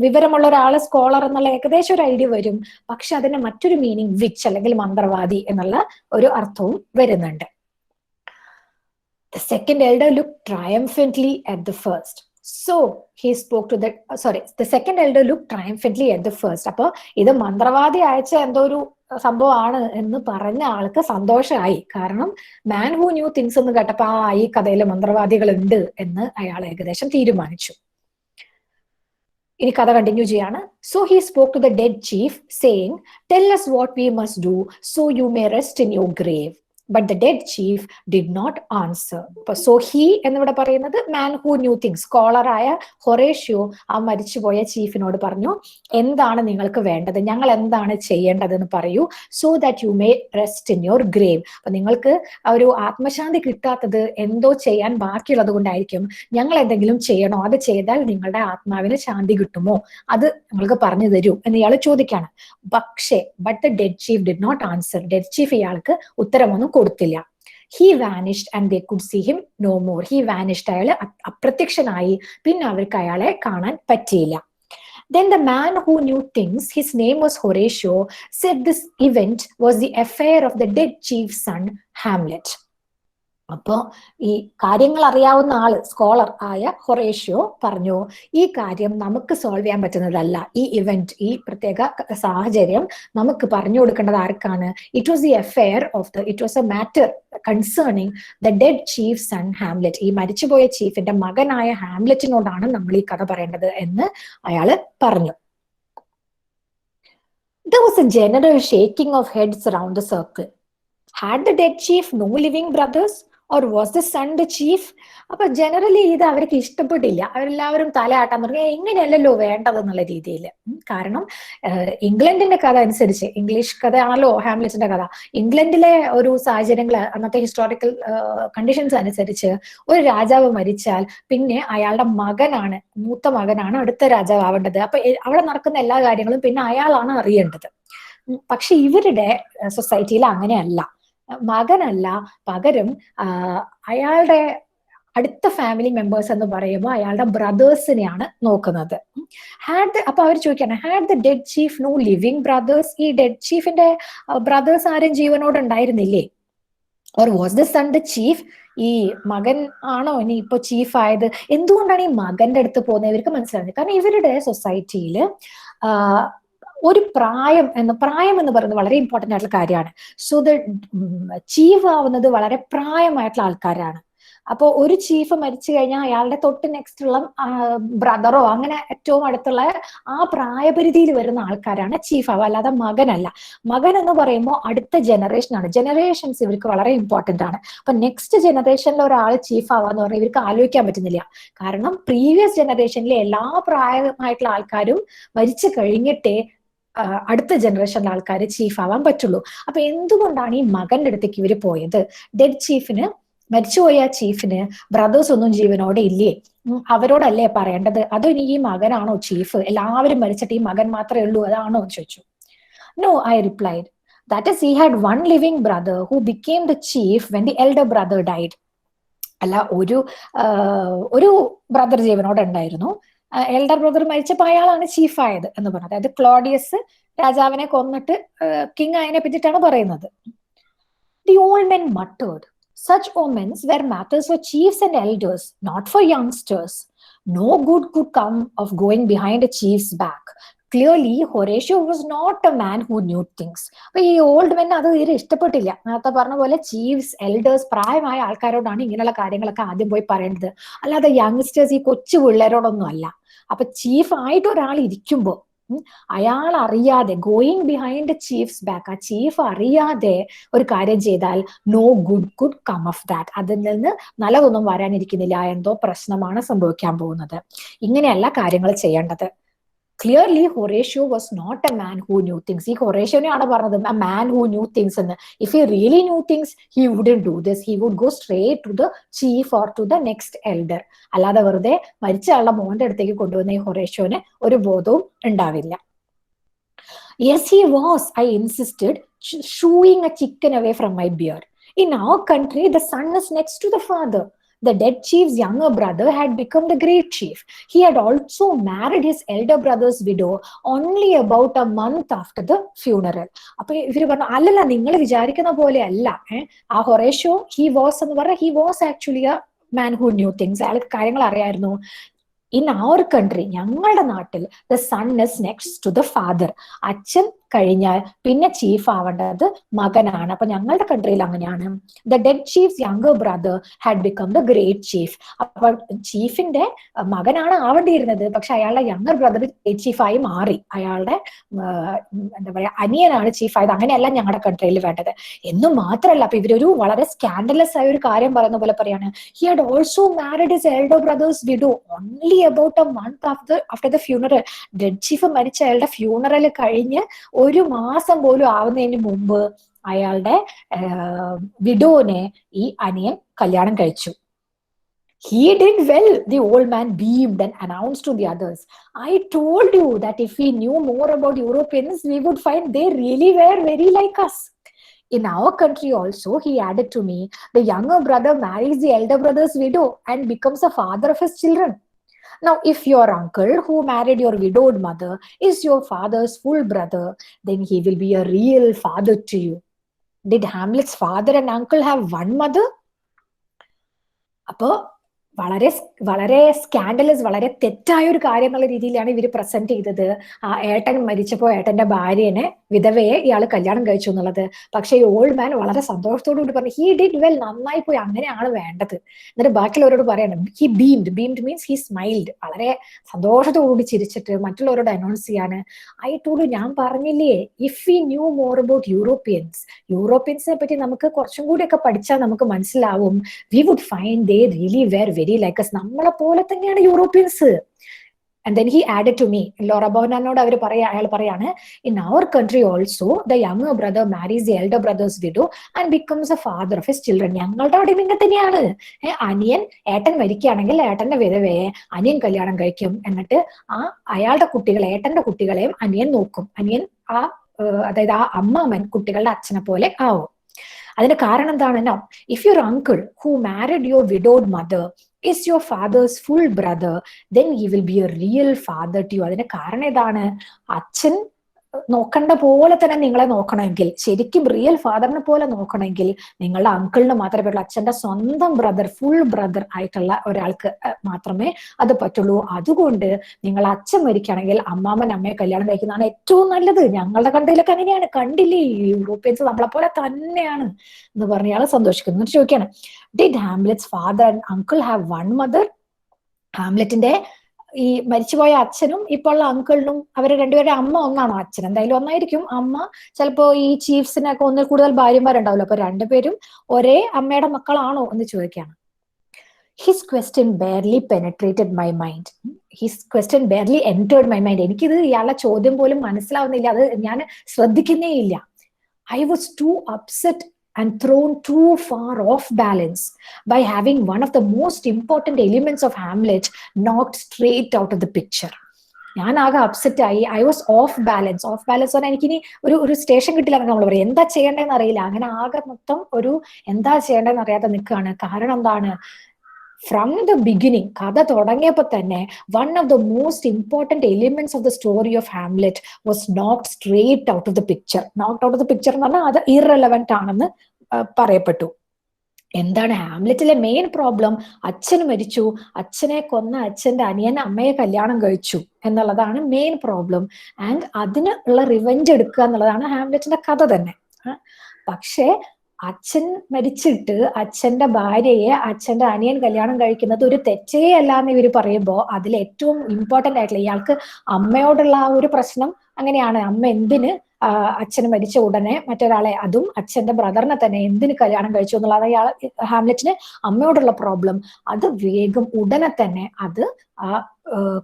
വിവരമുള്ള ഒരാള് സ്കോളർ എന്നുള്ള ഏകദേശം ഒരു ഐഡിയ വരും. പക്ഷെ അതിന് മറ്റൊരു മീനിങ് വിച്ച് അല്ലെങ്കിൽ മന്ത്രവാദി എന്നുള്ള ഒരു അർത്ഥവും വരുന്നുണ്ട്. The second elder looked triumphantly at the first. So he spoke to the second elder looked triumphantly at the first. അപ്പൊ ഇത് മന്ത്രവാദി അയച്ച എന്തോ ഒരു സംഭവമാണ് എന്ന് പറഞ്ഞ ആൾക്ക് സന്തോഷമായി. കാരണം മാൻ ഹൂ ന്യൂ തിങ്സ് എന്ന് കേട്ടപ്പോ ഈ കഥയിൽ മന്ത്രവാദികൾ ഉണ്ട് എന്ന് അയാൾ ഏകദേശം തീരുമാനിച്ചു. ഇനി കഥ കണ്ടിന്യൂ ചെയ്യാണ്. So he spoke to the dead chief saying, tell us what we must do so you may rest in your grave. But the dead chief did not answer. So he എന്നിവിടെ പറയുന്നത് man who new things, സ്കോളറായ Horatio ആ മരിച്ചുപോയ ചീഫിനോട് പറഞ്ഞു, എന്താണ് നിങ്ങൾക്ക് വേണ്ടത്, ഞങ്ങൾ എന്താണ് ചെയ്യേണ്ടതെന്ന് പറയൂ, so that you may rest in your grave. അപ്പൊ നിങ്ങൾക്ക് ഒരു ആത്മശാന്തി കിട്ടാത്തത് എന്തോ ചെയ്യാൻ ബാക്കിയുള്ളത് കൊണ്ടായിരിക്കും, ഞങ്ങൾ എന്തെങ്കിലും ചെയ്യണോ, അത് ചെയ്താൽ നിങ്ങളുടെ ആത്മാവിന് ശാന്തി കിട്ടുമോ, അത് നിങ്ങൾക്ക് പറഞ്ഞു തരൂ എന്ന് ഇയാൾ ചോദിക്കാണ്. പക്ഷേ but the dead chief did not answer. Dead chief ഇയാൾക്ക് ഉത്തരമൊന്നും കൊടുത്തില്ല. He vanished and they could see him no more. He vanished, അയാള് അപ്രത്യക്ഷനായി, പിന്നെ അവർക്ക് അയാളെ കാണാൻ പറ്റിയില്ല. Then the man who knew things, his name was Horatio, said this event was the affair of the dead chief's son Hamlet. അപ്പോ ഈ കാര്യങ്ങൾ അറിയാവുന്ന ആള് സ്കോളർ ആയ ഹൊറേഷ്യോ പറഞ്ഞു, ഈ കാര്യം നമുക്ക് സോൾവ് ചെയ്യാൻ പറ്റുന്നതല്ല, ഈ ഇവന്റ്, ഈ പ്രത്യേക സാഹചര്യം നമുക്ക് പറഞ്ഞു കൊടുക്കേണ്ടത് ആർക്കാണ്? It was the affair of it was a matter concerning the dead chief son Hamlet. ഈ മരിച്ചുപോയ ചീഫിന്റെ മകനായ ഹാംലെറ്റിനോടാണ് നമ്മൾ ഈ കഥ പറയേണ്ടത് എന്ന് അയാള് പറഞ്ഞു. There was a general shaking of heads around the circle. Had the dead chief no living brothers? Or was the son the chief? അപ്പൊ ജനറലി ഇത് അവർക്ക് ഇഷ്ടപ്പെട്ടില്ല. അവരെല്ലാവരും തലയാട്ടാൻ തുടങ്ങി, എങ്ങനെയല്ലല്ലോ വേണ്ടതെന്നുള്ള രീതിയിൽ. കാരണം ഇംഗ്ലണ്ടിന്റെ കഥ അനുസരിച്ച്, ഇംഗ്ലീഷ് കഥയാണല്ലോ ഹാംലെറ്റിന്റെ കഥ, ഇംഗ്ലണ്ടിലെ ഒരു സാഹചര്യങ്ങൾ, അന്നത്തെ ഹിസ്റ്റോറിക്കൽ കണ്ടീഷൻസ് അനുസരിച്ച് ഒരു രാജാവ് മരിച്ചാൽ പിന്നെ അയാളുടെ മകനാണ്, മൂത്ത മകനാണ് അടുത്ത രാജാവ് ആവേണ്ടത്. അപ്പൊ അവിടെ നടക്കുന്ന എല്ലാ കാര്യങ്ങളും പിന്നെ അയാളാണ് അറിയേണ്ടത്. പക്ഷെ ഇവരുടെ സൊസൈറ്റിയിൽ അങ്ങനെയല്ല, മകനല്ല, പകരം അയാളുടെ അടുത്ത ഫാമിലി മെമ്പേഴ്സ് എന്ന് പറയുമ്പോൾ അയാളുടെ ബ്രദേഴ്സിനെയാണ് നോക്കുന്നത്. അപ്പൊ അവർ ചോദിക്കാണ്, had the dead chief no living brothers? ഈ ഡെഡ് ചീഫിന്റെ ബ്രദേഴ്സ് ആരും ജീവനോട് ഉണ്ടായിരുന്നില്ലേ? Or was the son the chief? ഈ മകൻ ആണോ ഇനി ഇപ്പൊ ചീഫ് ആയത്? എന്തുകൊണ്ടാണ് ഈ മകന്റെ അടുത്ത് പോകുന്നത്? ഇവർക്ക് മനസ്സിലാകുന്നത് കാരണം ഇവരുടെ സൊസൈറ്റിയിൽ ഒരു പ്രായം എന്ന് പറയുന്നത് വളരെ ഇമ്പോർട്ടന്റ് ആയിട്ടുള്ള കാര്യമാണ്. സോ ദ ചീഫ് ആവുന്നത് വളരെ പ്രായമായിട്ടുള്ള ആൾക്കാരാണ്. അപ്പോൾ ഒരു ചീഫ് മരിച്ചു കഴിഞ്ഞാൽ അയാളുടെ തൊട്ട് നെക്സ്റ്റ് ഉള്ള ബ്രദറോ അങ്ങനെ ഏറ്റവും അടുത്തുള്ള ആ പ്രായപരിധിയിൽ വരുന്ന ആൾക്കാരാണ് ചീഫ് ആവുക, അല്ലാതെ മകനല്ല. മകൻ എന്ന് പറയുമ്പോൾ അടുത്ത ജനറേഷനാണ്. ജനറേഷൻസ് ഇവർക്ക് വളരെ ഇമ്പോർട്ടന്റ് ആണ്. അപ്പൊ നെക്സ്റ്റ് ജനറേഷനിൽ ഒരാൾ ചീഫ് ആവാന്ന് പറഞ്ഞാൽ ഇവർക്ക് ആലോചിക്കാൻ പറ്റുന്നില്ല. കാരണം പ്രീവിയസ് ജനറേഷനിലെ എല്ലാ പ്രായമായിട്ടുള്ള ആൾക്കാരും മരിച്ചു കഴിഞ്ഞിട്ടേ അടുത്ത ജനറേഷനിലെ ആൾക്കാർ ചീഫ് ആവാൻ പറ്റുള്ളൂ. അപ്പൊ എന്തുകൊണ്ടാണ് ഈ മകന്റെ അടുത്തേക്ക് ഇവര് പോയത്? ഡെഡ് ചീഫിന്, മരിച്ചുപോയ ചീഫിന് ബ്രദേഴ്സ് ഒന്നും ജീവനോടെ ഇല്ലേ? അവരോടല്ലേ പറയേണ്ടത്? അതോ ഇനി ഈ മകനാണോ ചീഫ്? എല്ലാവരും മരിച്ചിട്ട് ഈ മകൻ മാത്രമേ ഉള്ളൂ, അതാണോ എന്ന് ചോദിച്ചു. No, I replied. That is, he had one living brother who became the chief when the elder brother died. അല്ല, ഒരു ബ്രദർ ജീവനോടെ ഉണ്ടായിരുന്നു, എൽഡർ ബ്രദർ മരിച്ചപ്പോൾ അയാളാണ് ചീഫ് ആയത് എന്ന് പറഞ്ഞു. അതായത് ക്ലോഡിയസ് രാജാവിനെ കൊന്നിട്ട് കിങ് ആയതിനെ പറ്റിയിട്ടാണ് പറയുന്നത്. The old men muttered, such omens were matters for chiefs and elders, not for youngsters. No good could come of going behind a chief's back. Clearly, Horatio was not a man who knew things. അപ്പൊ ഈ ഓൾഡ് മെൻ അത് തീരെ ഇഷ്ടപ്പെട്ടില്ല. നേരത്തെ പറഞ്ഞ പോലെ ചീഫ്സ്, എൽഡേഴ്സ്, പ്രായമായ ആൾക്കാരോടാണ് ഇങ്ങനെയുള്ള കാര്യങ്ങളൊക്കെ ആദ്യം പോയി പറയേണ്ടത്, അല്ലാതെ യങ്സ്റ്റേഴ്സ്, ഈ കൊച്ചു പിള്ളേരോടൊന്നും അല്ല. അപ്പൊ ചീഫ് ആയിട്ട് ഒരാൾ ഇരിക്കുമ്പോൾ അയാൾ അറിയാതെ, ഗോയിങ് ബിഹൈൻഡ് ചീഫ്സ് ബാക്ക്, ആ ചീഫ് അറിയാതെ ഒരു കാര്യം ചെയ്താൽ no good could come of that, അതിൽ നിന്ന് നല്ലതൊന്നും വരാനിരിക്കുന്നില്ല, എന്തോ പ്രശ്നമാണ് സംഭവിക്കാൻ പോകുന്നത്. ഇങ്ങനെയല്ല കാര്യങ്ങൾ ചെയ്യേണ്ടത്. Clearly, Horatio was not a man who knew things. He Horatio a man who knew things. And if he really knew things, he wouldn't do this. He would go straight to the chief or to the next elder. അല്ലാതെ വെറുതെ മരിച്ച ആളുടെ മോന്റെ അടുത്തേക്ക് കൊണ്ടുവന്ന ഈ ഹൊറേഷ്യോന് ഒരു ബോധവും ഉണ്ടാവില്ല. Yes, he was, I insisted, shooing a chicken away from my beard. In our country, the son is next to the father. The dead chief's younger brother had become the great chief. He had also married his elder brother's widow only about a month after the funeral. അപ്പൊ ഇവര് പറഞ്ഞു, അല്ലല്ല, നിങ്ങൾ വിചാരിക്കുന്ന പോലെ അല്ല. ആ ഹൊറേഷ്യോ he was എന്ന് പറഞ്ഞാൽ he was actually a man who knew things. അയാൾക്ക് കാര്യങ്ങൾ അറിയായിരുന്നു. In our country, ഞങ്ങളുടെ നാട്ടിൽ, the son is next to the father. അച്ഛൻ കഴിഞ്ഞാൽ പിന്നെ ചീഫ് ആവേണ്ടത് മകനാണ്. അപ്പൊ ഞങ്ങളുടെ കൺട്രിയിൽ അങ്ങനെയാണ്. The dead chiefs younger brother had become the great chief. അപ്പൊ ചീഫിന്റെ മകനാണ് ആവേണ്ടിയിരുന്നത്, പക്ഷെ അയാളുടെ യങ്ങർ ബ്രദർ ചീഫായി മാറി. അയാളുടെ എന്താ പറയാ അനിയനാണ് ചീഫായത്. അങ്ങനെയല്ല ഞങ്ങളുടെ കൺട്രിയിൽ വേണ്ടത് എന്ന് മാത്രമല്ല, അപ്പൊ ഇവരൊരു വളരെ സ്കാൻഡലസ് ആയ ഒരു കാര്യം പറയുന്ന പോലെ പറയാണ്. He had also married his elder brothers widow only about A month after the funeral. Dead chief മരിച്ച അയാളുടെ ഫ്യൂണറൽ കഴിഞ്ഞ് ഒരു മാസം പോലും ആവുന്നതിന് മുമ്പ് അയാളുടെ വിഡോനെ ഈ അനിയൻ കല്യാണം കഴിച്ചു. He did well, the old man beamed and announced to the others. I told you that if we knew more about Europeans, we would find they really were very like us. In our country also, he added to me, the younger brother marries the elder brother's widow and becomes a father of his children. Now, if your uncle who married your widowed mother is your father's full brother, then he will be a real father to you. Did Hamlet's father and uncle have one mother? അപ്പോ വളരെ വളരെ സ്കാൻഡലസ്, വളരെ തെറ്റായ ഒരു കാര്യം എന്നുള്ള രീതിയിലാണ് ഇവർ പ്രസന്റ് ചെയ്തത്. ആ ഏട്ടൻ മരിച്ചപ്പോ ഏട്ടന്റെ ഭാര്യനെ, വിധവയെ ഇയാൾ കല്യാണം കഴിച്ചു എന്നുള്ളത്. പക്ഷെ ഈ ഓൾഡ് മാൻ വളരെ സന്തോഷത്തോടു കൂടി പറഞ്ഞു, ഹി ഡിഡ് വെൽ, നന്നായി പോയി, അങ്ങനെയാണ് വേണ്ടത്. എന്നിട്ട് ബാക്കിയുള്ളവരോട് പറയണം, ഹി ബീംഡ് മീൻസ് ഹി സ്മൈൽഡ്, വളരെ സന്തോഷത്തോടുകൂടി ചിരിച്ചിട്ട് മറ്റുള്ളവരോട് അനൗൺസ് ചെയ്യാണ്, ഐ ടോൾഡ്, ഞാൻ പറഞ്ഞില്ലേ, if we knew more about യൂറോപ്യൻസിനെ പറ്റി നമുക്ക് കുറച്ചും കൂടിയൊക്കെ പഠിച്ചാൽ നമുക്ക് മനസ്സിലാവും, we would find they really very very like us. നമ്മളെ പോലെ തന്നെയാണ് Europeans. And then he added to me, Laura Bohannan അയാൾ പറയാണ്, in our country also, the younger brother marries the elder brother's widow and becomes a father of his children. ഞങ്ങളുടെ അവിടെ ഇങ്ങനെ തന്നെയാണ്. ഏട്ടൻ മരിക്കുകയാണെങ്കിൽ ഏട്ടന്റെ വിധവയെ അനിയൻ കല്യാണം കഴിക്കും. എന്നിട്ട് അയാളുടെ കുട്ടികളെ, ഏട്ടന്റെ കുട്ടികളെയും അനിയൻ നോക്കും. അനിയൻ അതായത് ആ അമ്മാമൻ കുട്ടികളുടെ അച്ഛനെ പോലെ ആവും. അതിന്റെ കാരണം എന്താണ്? No, if your uncle who married your widowed mother is your father's full brother, then he will be a real father to you. അതിന്റെ കാരണം ഇതാണ്, അച്ഛൻ നോക്കേണ്ട പോലെ തന്നെ നിങ്ങളെ നോക്കണമെങ്കിൽ, ശരിക്കും റിയൽ ഫാദറിനെ പോലെ നോക്കണമെങ്കിൽ, നിങ്ങളുടെ അങ്കിളിന് മാത്രമേ പറ്റുള്ളൂ. അച്ഛന്റെ സ്വന്തം ബ്രദർ, ഫുൾ ബ്രദർ ആയിട്ടുള്ള ഒരാൾക്ക് മാത്രമേ അത് പറ്റുള്ളൂ. അതുകൊണ്ട് നിങ്ങൾ അച്ഛൻ മരിക്കുകയാണെങ്കിൽ അമ്മാമൻ അമ്മയെ കല്യാണം കഴിക്കുന്നതാണ് ഏറ്റവും നല്ലത്. ഞങ്ങളുടെ കൺട്രിയിലൊക്കെ അങ്ങനെയാണ്, കണ്ടില്ലേ, യൂറോപ്യൻസ് നമ്മളെ പോലെ തന്നെയാണ് എന്ന് പറഞ്ഞയാൾ സന്തോഷിക്കുന്നു. എന്നിട്ട് ചോദിക്കാണ്, did Hamlet's father and uncle have one mother? ഹാംലെറ്റിന്റെ ഈ മരിച്ചുപോയ അച്ഛനും ഇപ്പോൾ ഉള്ള അങ്കിളിനും അവരെ രണ്ടുപേരുടെ അമ്മ ഒന്നാണോ? അച്ഛൻ എന്തായാലും ഒന്നായിരിക്കും, അമ്മ ചിലപ്പോ ഈ ചീഫ്സിനൊക്കെ ഒന്നിൽ കൂടുതൽ ഭാര്യമാരുണ്ടാവില്ല. അപ്പൊ രണ്ടുപേരും ഒരേ അമ്മയുടെ മക്കളാണോ എന്ന് ചോദിക്കുകയാണ്. His question barely penetrated my mind. His question barely entered my mind. എനിക്കിത് ഇയാളുടെ ചോദ്യം പോലും മനസ്സിലാവുന്നില്ല, അത് ഞാൻ ശ്രദ്ധിക്കുന്നേ ഇല്ല. I was too upset and thrown too far off balance by having one of the most important elements of Hamlet knocked straight out of the picture. ഞാൻ ആകെ അപ്സെറ്റ് ആയി. I was of balance. Of balance പറഞ്ഞാൽ എനിക്കിനി ഒരു സ്റ്റേഷൻ കിട്ടില്ല എന്നൊക്കെ നമ്മൾ പറയും. എന്താ ചെയ്യേണ്ടതെന്ന് അറിയില്ല. അങ്ങനെ ആകെ മൊത്തം എന്താ ചെയ്യേണ്ടതെന്ന് അറിയാതെ നിൽക്കുകയാണ്. കാരണം എന്താണ്? ഫ്രം ദ ബിഗിനിങ്, കഥ തുടങ്ങിയപ്പോൾ തന്നെ one of the most important elements of the story of Hamlet was knocked straight out of the picture. Knocked out of the picture എന്ന് പറഞ്ഞാൽ അത് ഇറെലവന്റ് ആണെന്ന് പറയപ്പെട്ടു. എന്താണ് ഹാംലെറ്റിലെ മെയിൻ പ്രോബ്ലം? അച്ഛൻ മരിച്ചു, അച്ഛനെ കൊന്ന അച്ഛന്റെ അനിയൻ അമ്മയെ കല്യാണം കഴിച്ചു എന്നുള്ളതാണ് മെയിൻ പ്രോബ്ലം. ആൻഡ് അതിന് ഉള്ള റിവെഞ്ച് എടുക്കുക എന്നുള്ളതാണ് ഹാംലെറ്റിന്റെ കഥ തന്നെ. പക്ഷേ അച്ഛൻ മരിച്ചിട്ട് അച്ഛന്റെ ഭാര്യയെ അച്ഛന്റെ അനിയൻ കല്യാണം കഴിക്കുന്നത് ഒരു തെറ്റേ അല്ല എന്ന് ഇവർ പറയുമ്പോൾ അതിൽ ഏറ്റവും ഇമ്പോർട്ടന്റ് ആയിട്ടുള്ള ഇയാൾക്ക് അമ്മയോടുള്ള ആ ഒരു പ്രശ്നം അങ്ങനെയാണ്. അമ്മ എന്തിന് അച്ഛന് മരിച്ച ഉടനെ മറ്റൊരാളെ, അതും അച്ഛന്റെ ബ്രദറിനെ തന്നെ, എന്തിന് കല്യാണം കഴിച്ചു എന്നുള്ളത് ഹാംലെറ്റിന് അമ്മയോടുള്ള പ്രോബ്ലം. അത് വേഗം ഉടനെ തന്നെ അത് ആ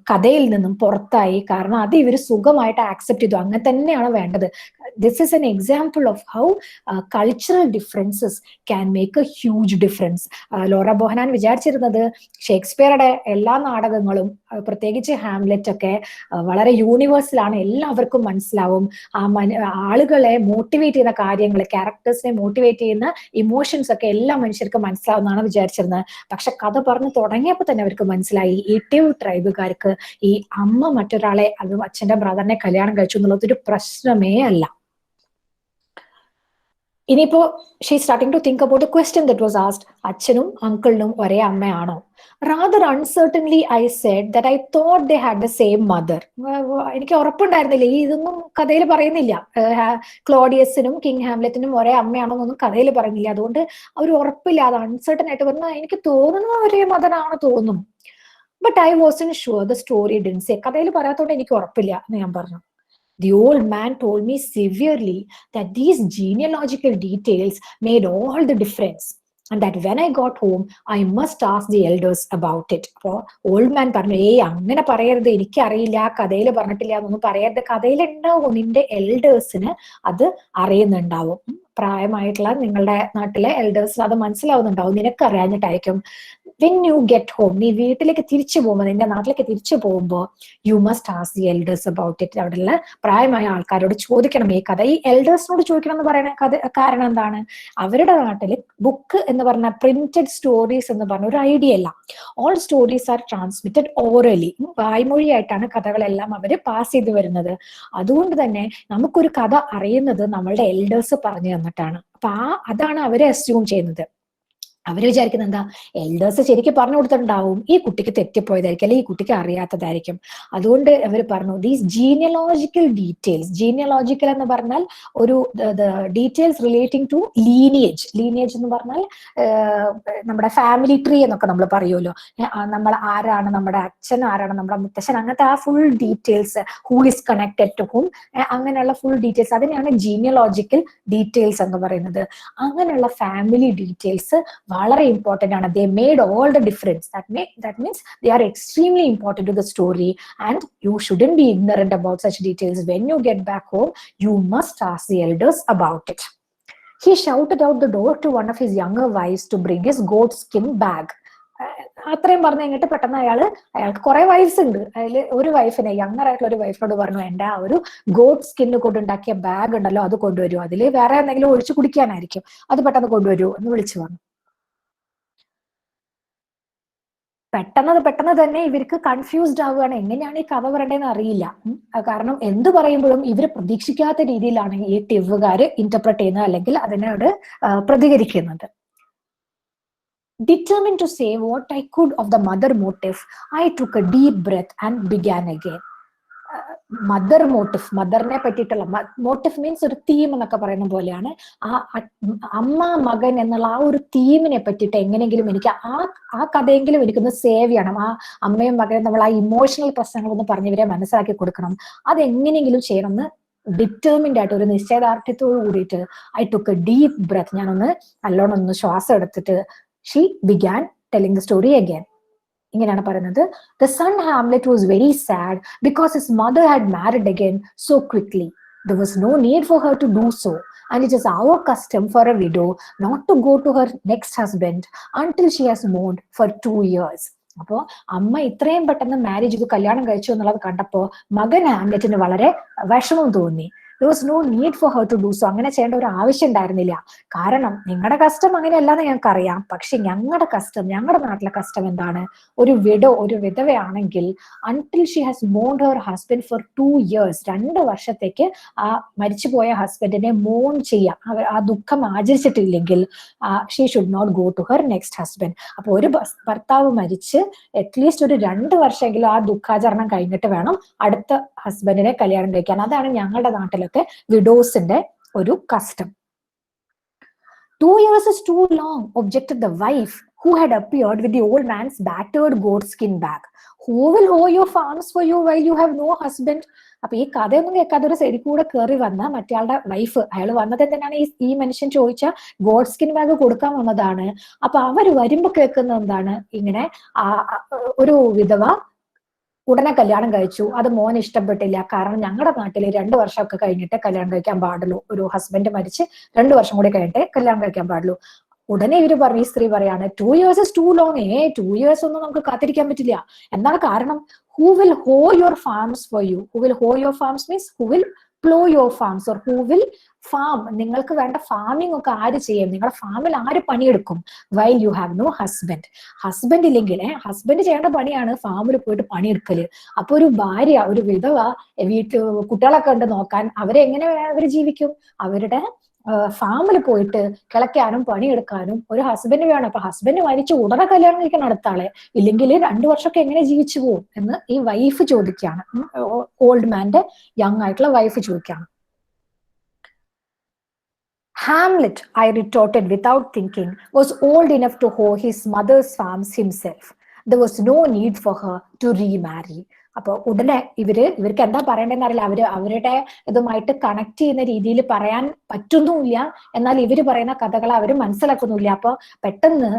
കഥയിൽ നിന്നും പുറത്തായി. കാരണം അത് ഇവർ സുഖമായിട്ട് ആക്സെപ്റ്റ് ചെയ്തു. അങ്ങനെ തന്നെയാണ് വേണ്ടത്. This is an example of how cultural differences can make a huge difference. Laura Bohannan വിചാരിച്ചിരുന്നത് ഷേക്സ്പിയറുടെ എല്ലാ നാടകങ്ങളും പ്രത്യേകിച്ച് ഹാംലെറ്റ് ഒക്കെ വളരെ യൂണിവേഴ്സലാണ്, എല്ലാവർക്കും മനസ്സിലാവും. ആളുകളെ മോട്ടിവേറ്റ് ചെയ്യുന്ന കാര്യങ്ങൾ, ക്യാരക്ടേഴ്സിനെ മോട്ടിവേറ്റ് ചെയ്യുന്ന ഇമോഷൻസ് ഒക്കെ എല്ലാ മനുഷ്യർക്കും മനസ്സിലാവുന്നതാണ് വിചാരിച്ചിരുന്നത്. പക്ഷെ കഥ പറഞ്ഞു തുടങ്ങിയപ്പോൾ തന്നെ അവർക്ക് മനസ്സിലായി ഏറ്റവും ട്രൈബുകാർക്ക് ഈ അമ്മ മറ്റൊരാളെ, അത് അച്ഛന്റെ ബ്രദറിനെ കല്യാണം കഴിച്ചു എന്നുള്ളത് ഒരു പ്രശ്നമേ അല്ല. ഇനിയിപ്പോ she starting to think about a question that was asked, അച്ഛനും അങ്കിളിനും ഒരേ അമ്മയാണോ? Rather uncertainly I said that I thought they had the same mother. എനിക്ക് ഉറപ്പുണ്ടായിരുന്നില്ല, ഈ ഇതൊന്നും കഥയിൽ പറയുന്നില്ല. ക്ലോഡിയസിനും കിങ് ഹാംലെറ്റിനും ഒരേ അമ്മയാണോ എന്നൊന്നും കഥയിൽ പറയുന്നില്ല. അതുകൊണ്ട് അവർ ഉറപ്പില്ല, അത് അൺസർട്ടൻ ആയിട്ട് പറഞ്ഞാൽ എനിക്ക് തോന്നുന്നത് ഒരേ മദർ ആണ് തോന്നും. But I Vasan sure the story didn't say. കഥയിൽ പറയാത്തോണ്ട് എനിക്ക് ഉറപ്പില്ല എന്ന് ഞാൻ പറഞ്ഞു. The old man told me severely that these genealogical details made all the difference, and that when I got home, I must ask the elders about it. അപ്പോൾ ഓൾഡ് മാൻ പറഞ്ഞു, അങ്ങനെ പറയരുത്, എനിക്കറിയില്ല, കഥയിൽ പറഞ്ഞിട്ടില്ല എന്നൊന്നും പറയരുത്. കഥയിൽ ഉണ്ടാവും, നിന്റെ എൽഡേഴ്സിന് അത് അറിയുന്നുണ്ടാവും. പ്രായമായിട്ടുള്ള നിങ്ങളുടെ നാട്ടിലെ എൽഡേഴ്സിന് അത് മനസ്സിലാവുന്നുണ്ടാവും, നിനക്ക് അറിയാഞ്ഞിട്ടായിരിക്കും. വെൻ യു ഗെറ്റ് ഹോം, നീ വീട്ടിലേക്ക് തിരിച്ചു പോകുമ്പോൾ, നിന്റെ നാട്ടിലേക്ക് തിരിച്ചു പോകുമ്പോൾ, you must ask the elders about it. അവിടെയുള്ള പ്രായമായ ആൾക്കാരോട് ചോദിക്കണം ഈ കഥ. ഈ എൽഡേഴ്സിനോട് ചോദിക്കണം എന്ന് പറയുന്ന കാരണം എന്താണ്? അവരുടെ നാട്ടിൽ ബുക്ക് എന്ന് പറഞ്ഞ പ്രിന്റഡ് സ്റ്റോറീസ് എന്ന് പറഞ്ഞ ഒരു ഐഡിയ അല്ല. All stories are transmitted orally, വായ്മൊഴിയായിട്ടാണ് കഥകളെല്ലാം അവർ പാസ് ചെയ്ത് വരുന്നത്. അതുകൊണ്ട് തന്നെ നമുക്കൊരു കഥ അറിയുന്നത് നമ്മളുടെ എൽഡേഴ്സ് പറഞ്ഞു തന്നിട്ടാണ്. അപ്പൊ അതാണ് അവരെ അസ്യൂം ചെയ്യുന്നത്. അവര് വിചാരിക്കുന്നത് എന്താ, എൽഡേഴ്സ് ശരിക്കും പറഞ്ഞു കൊടുത്തിട്ടുണ്ടാവും, ഈ കുട്ടിക്ക് തെറ്റിപ്പോയതായിരിക്കും, അല്ലെങ്കിൽ ഈ കുട്ടിക്ക് അറിയാത്തതായിരിക്കും. അതുകൊണ്ട് അവർ പറഞ്ഞു ദീസ് ജീനിയോളജിക്കൽ ഡീറ്റെയിൽസ്. ജീനിയോളജിക്കൽ എന്ന് പറഞ്ഞാൽ ഒരു details relating to lineage. Lineage എന്ന് പറഞ്ഞാൽ നമ്മുടെ ഫാമിലി ട്രീ എന്നൊക്കെ നമ്മൾ പറയുമല്ലോ. നമ്മൾ ആരാണ് നമ്മുടെ അച്ഛൻ, ആരാണ് നമ്മുടെ മുത്തശ്ശൻ, അങ്ങനത്തെ ആ full details, who is connected to whom, അങ്ങനെയുള്ള ഫുൾ ഡീറ്റെയിൽസ്, അതിനെയാണ് ജീനിയോളജിക്കൽ ഡീറ്റെയിൽസ് എന്ന് പറയുന്നത്. അങ്ങനെയുള്ള ഫാമിലി ഡീറ്റെയിൽസ് വളരെ ഇമ്പോർട്ടന്റ് ആണ്. They made all the difference. That means they are extremely important to the story, and you shouldn't be ignorant about such details. When you get back home, you must ask the elders about it. He shouted out the door to one of his younger wives to bring his goat skin bag. അത്രയും പറഞ്ഞു കഴിഞ്ഞിട്ട് പെട്ടെന്ന് അയാൾക്ക് കുറെ വൈഫ്സ് ഉണ്ട്, അതിൽ ഒരു വൈഫിനെ, യങ്ങർ ആയിട്ടുള്ള ഒരു വൈഫിനോട് പറഞ്ഞു, എന്റെ ആ ഒരു ഗോട്ട് സ്കിന്ന് കൊണ്ടുണ്ടാക്കിയ ബാഗ് ഉണ്ടല്ലോ അത് കൊണ്ടുവരൂ, അതിൽ വേറെ എന്തെങ്കിലും ഒഴിച്ചു കുടിക്കാനായിരിക്കും, അത് പെട്ടെന്ന് കൊണ്ടുവരൂ എന്ന് വിളിച്ചു പറഞ്ഞു. പെട്ടെന്ന് തന്നെ ഇവർക്ക് കൺഫ്യൂസ്ഡ് ആവുകയാണ്, എങ്ങനെയാണ് ഈ കഥ പറയേണ്ടതെന്ന് അറിയില്ല. കാരണം എന്ത് പറയുമ്പോഴും ഇവർ പ്രതീക്ഷിക്കാത്ത രീതിയിലാണ് ഈ ടിവുകാര് ഇന്റർപ്രറ്റ് ചെയ്യുന്നത്, അല്ലെങ്കിൽ അതിനോട് പ്രതികരിക്കുന്നത്. Determined to say what I could of the mother motive, I took a deep breath and began again. Mother motif, മദറിനെ പറ്റിയിട്ടുള്ള മോട്ടീഫ് മീൻസ് ഒരു തീം എന്നൊക്കെ പറയുന്ന പോലെയാണ്. ആ അമ്മ മകൻ എന്നുള്ള ആ ഒരു തീമിനെ പറ്റിയിട്ട് എങ്ങനെയെങ്കിലും എനിക്ക് ആ കഥയെങ്കിലും എനിക്കൊന്ന് സേവ് ചെയ്യണം. ആ അമ്മയും മകനും നമ്മൾ ആ ഇമോഷണൽ പ്രശ്നങ്ങളൊന്ന് പറഞ്ഞവരെ മനസ്സിലാക്കി കൊടുക്കണം, അതെങ്ങനെയെങ്കിലും ചെയ്യണം എന്ന് ഡിറ്റർമിൻഡ് ആയിട്ട്, ഒരു നിശ്ചയദാർഢ്യത്തോട് കൂടിയിട്ട് I took a deep breath, ഞാനൊന്ന് നല്ലോണം ഒന്ന് ശ്വാസം എടുത്തിട്ട് she began telling the story again. ഇങ്ങനെയാണ് പറയുന്നത്. The son Hamlet was very sad because his mother had married again so quickly. There was no need for her to do so, and it is our custom for a widow not to go to her next husband until she has mourned for 2 years. അപ്പോ അമ്മ ഇത്രയും പെട്ടെന്ന് മാരേജ് ചെയ്ത് കല്യാണം കഴിച്ചു എന്നുള്ളത് കണ്ടപ്പോ മകൻ ഹാംലെറ്റിന് വളരെ വിഷമം തോന്നി. There was no need for her to do so. അങ്ങനെ ചെയ്യേണ്ട ഒരു ആവശ്യം ഉണ്ടായിരുന്നില്ല. കാരണം നിങ്ങളുടെ കസ്റ്റം അങ്ങനെയല്ലാന്ന് ഞങ്ങൾക്ക് അറിയാം, പക്ഷെ ഞങ്ങളുടെ കസ്റ്റം, ഞങ്ങളുടെ നാട്ടിലെ കസ്റ്റം എന്താണ്, ഒരു വിധവയാണെങ്കിൽ until she has mourned her husband for 2 years, 2 വർഷത്തേക്ക് ആ മരിച്ചുപോയ ഹസ്ബൻഡിനെ മോൺ ചെയ്യാം, ആ ദുഃഖം ആചരിച്ചിട്ടില്ലെങ്കിൽ she should not go to her next husband. അപ്പൊ ഒരു ഭർത്താവ് മരിച്ച് അറ്റ്ലീസ്റ്റ് ഒരു 2 വർഷമെങ്കിലും ആ ദുഃഖാചരണം കഴിഞ്ഞിട്ട് വേണം അടുത്ത ഹസ്ബൻഡിനെ കല്യാണം കഴിക്കാൻ. അതാണ് ഞങ്ങളുടെ നാട്ടിലൊക്കെ വിഡോസിന്റെ ഒരു custom. 2 years is too long, objected the wife, who had appeared with the old man's battered goat skin bag. Who will hoe your farms for you while you have no husband? അപ്പൊ ഈ കഥയൊന്നും കേൾക്കാതെ ഒരു സൈഡിൽ കൂടെ കയറി വന്ന മറ്റയാളുടെ വൈഫ്, അയാൾ വന്നത് എന്തിനാണ്, ഈ മനുഷ്യൻ ചോദിച്ച ഗോഡ് സ്കിൻ ബാഗ് കൊടുക്കാൻ വന്നതാണ്. അപ്പൊ അവര് വരുമ്പോ കേൾക്കുന്ന എന്താണ്, ഇങ്ങനെ ഒരു വിധവ ഉടനെ കല്യാണം കഴിച്ചു. അത് മോന് ഇഷ്ടപ്പെട്ടില്ല. കാരണം ഞങ്ങളുടെ നാട്ടിൽ 2 വർഷമൊക്കെ കഴിഞ്ഞിട്ട് കല്യാണം കഴിക്കാൻ പാടുള്ളൂ. ഒരു ഹസ്ബൻഡ് മരിച്ച് 2 വർഷം കൂടി കഴിഞ്ഞിട്ട് കല്യാണം കഴിക്കാൻ പാടുള്ളൂ. ഉടനെ ഇവര് പറഞ്ഞു, ഈ സ്ത്രീ പറയാണ്, 2 years is too long. 2 years ഒന്നും നമുക്ക് കാത്തിരിക്കാൻ പറ്റില്ല. എന്താണ് കാരണം? Who will hoe your farms for you? Who will hoe your farms means who will plough your farms or who will farm. നിങ്ങൾക്ക് വേണ്ട ഫാമിംഗ് ഒക്കെ ആര് ചെയ്യും? നിങ്ങളുടെ ഫാമിൽ ആര് പണിയെടുക്കും? While you have no husband. Husband ഇല്ലെങ്കിൽ ഹസ്ബൻഡ് ചെയ്യേണ്ട പണിയാണ് ഫാമിൽ പോയിട്ട് പണിയെടുക്കല്. അപ്പൊ ഒരു ഭാര്യ, ഒരു വിധവ വീട്ടിൽ കുട്ടികളൊക്കെ ഉണ്ട് നോക്കാൻ, അവരെങ്ങനെ അവർ ജീവിക്കും? അവരുടെ ഫാമിൽ പോയിട്ട് കിളയ്ക്കാനും പണിയെടുക്കാനും ഒരു ഹസ്ബൻഡ് വേണം. അപ്പൊ ഹസ്ബൻഡ് മരിച്ചു ഉടനെ കല്യാണം കഴിക്കാൻ അടുത്ത ആളെ, ഇല്ലെങ്കിൽ 2 വർഷമൊക്കെ എങ്ങനെ ജീവിച്ചു പോകും എന്ന് ഈ വൈഫ് ചോദിക്കുകയാണ്. ഓൾഡ് മാന്റെ യങ് ആയിട്ടുള്ള വൈഫ് ചോദിക്കുകയാണ്. Hamlet, I retorted without thinking, was old enough to hoe his mother's farms himself. There was no need for her to remarry. അപ്പൊ ഉടനെ ഇവർക്ക് എന്താ പറയണ്ടെന്ന് അറിയില്ല. അവരുടെ ഇതുമായിട്ട് കണക്ട് ചെയ്യുന്ന രീതിയിൽ പറയാൻ പറ്റുന്നുമില്ല. എന്നാൽ ഇവര് പറയുന്ന കഥകൾ അവർ മനസ്സിലാക്കുന്നില്ല. അപ്പൊ പെട്ടെന്ന്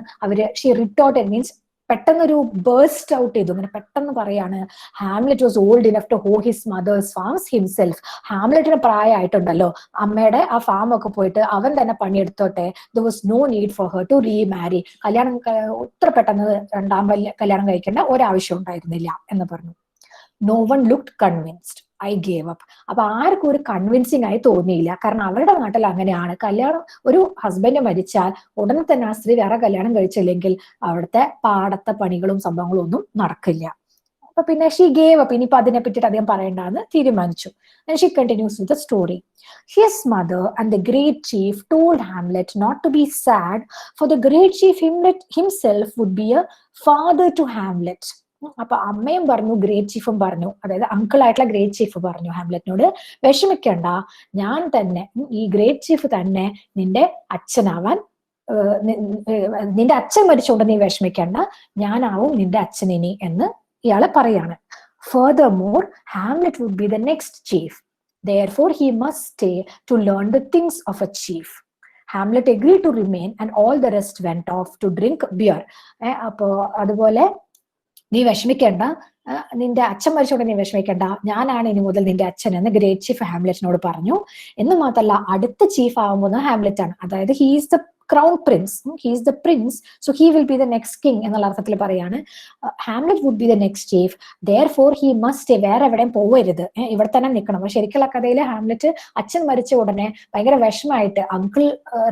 ഷി റിട്ടോർട്ടഡ് മീൻസ് പെട്ടെന്നൊരു ബേസ്റ്റ് ഔട്ട് ചെയ്തു. ഇങ്ങനെ പെട്ടെന്ന് പറയാണ്, Hamlet was old enough to hoe his mother's farms himself. ഹാംലെറ്റിന് പ്രായമായിട്ടുണ്ടല്ലോ, അമ്മയുടെ ആ ഫാം ഒക്കെ പോയിട്ട് അവൻ തന്നെ പണിയെടുത്തോട്ടെ. There was no need for her to remarry. കല്യാണം ഇത്ര പെട്ടെന്ന് രണ്ടാം കല്യാണം കഴിക്കേണ്ട ഒരാവശ്യം ഉണ്ടായിരുന്നില്ല എന്ന് പറഞ്ഞു. No one looked convinced. I gave up. അപ്പൊ ആർക്കും ഒരു കൺവിൻസിങ് ആയി തോന്നിയില്ല. കാരണം അവരുടെ നാട്ടിൽ അങ്ങനെയാണ്. കല്യാണം, ഒരു ഹസ്ബൻഡ് മരിച്ചാൽ ഉടനെ തന്നെ ആ സ്ത്രീ വേറെ കല്യാണം കഴിച്ചില്ലെങ്കിൽ അവിടുത്തെ പാടത്തെ പണികളും സംഭവങ്ങളും ഒന്നും നടക്കില്ല. അപ്പൊ പിന്നെ ഷീ ഗേവ് അപ്പ്. ഇനിയിപ്പോ അതിനെ പറ്റിയിട്ട് അധികം പറയണ്ടെന്ന് തീരുമാനിച്ചു. She continuous with the story. His mother and the great chief told Hamlet not to be sad, for the great chief himself would be a father to Hamlet. അപ്പൊ അമ്മയും പറഞ്ഞു, ഗ്രേറ്റ് ചീഫും പറഞ്ഞു, അതായത് അങ്കിൾ ആയിട്ടുള്ള ഗ്രേറ്റ് ചീഫ് പറഞ്ഞു ഹാംലെറ്റിനോട്, വിഷമിക്കണ്ട, ഞാൻ തന്നെ, ഈ ഗ്രേറ്റ് ചീഫ് തന്നെ നിന്റെ അച്ഛനാവാൻ, നിന്റെ അച്ഛൻ മരിച്ചുകൊണ്ട് നീ വിഷമിക്കണ്ട, ഞാനാവും നിന്റെ അച്ഛൻ ഇനി എന്ന് ഇയാള് പറയാണ്. Furthermore, Hamlet would be the next chief. Therefore, he must stay to learn the things of a chief. Hamlet agreed to remain and all the rest went off to drink beer. അപ്പോ അതുപോലെ നീ വിഷമിക്കേണ്ട, നിന്റെ അച്ഛൻ മരിച്ചോടെ നീ വിഷമിക്കേണ്ട, ഞാനാണ് ഇനി മുതൽ നിന്റെ അച്ഛൻ എന്ന് ഗ്രേറ്റ് ചീഫ് ഹാംലെറ്റിനോട് പറഞ്ഞു. എന്ന് മാത്രമല്ല, അടുത്ത ചീഫ് ആവുമ്പോൾ ഹാംലെറ്റ് ആണ്. അതായത് he is the crown prince, he is the prince, so he will be the next king എന്നുള്ള അർത്ഥത്തിൽ പറയാണ്. Hamlet would be the next chief, therefore he must വേറെ എവിടെയും പോവരുത്, ഇവിടെ തന്നെ നിൽക്കണം. ശരിക്കുള്ള കഥയില് ഹാംലെറ്റ് അച്ഛൻ മരിച്ച ഉടനെ ഭയങ്കര വിഷമായിട്ട്, അങ്കിൾ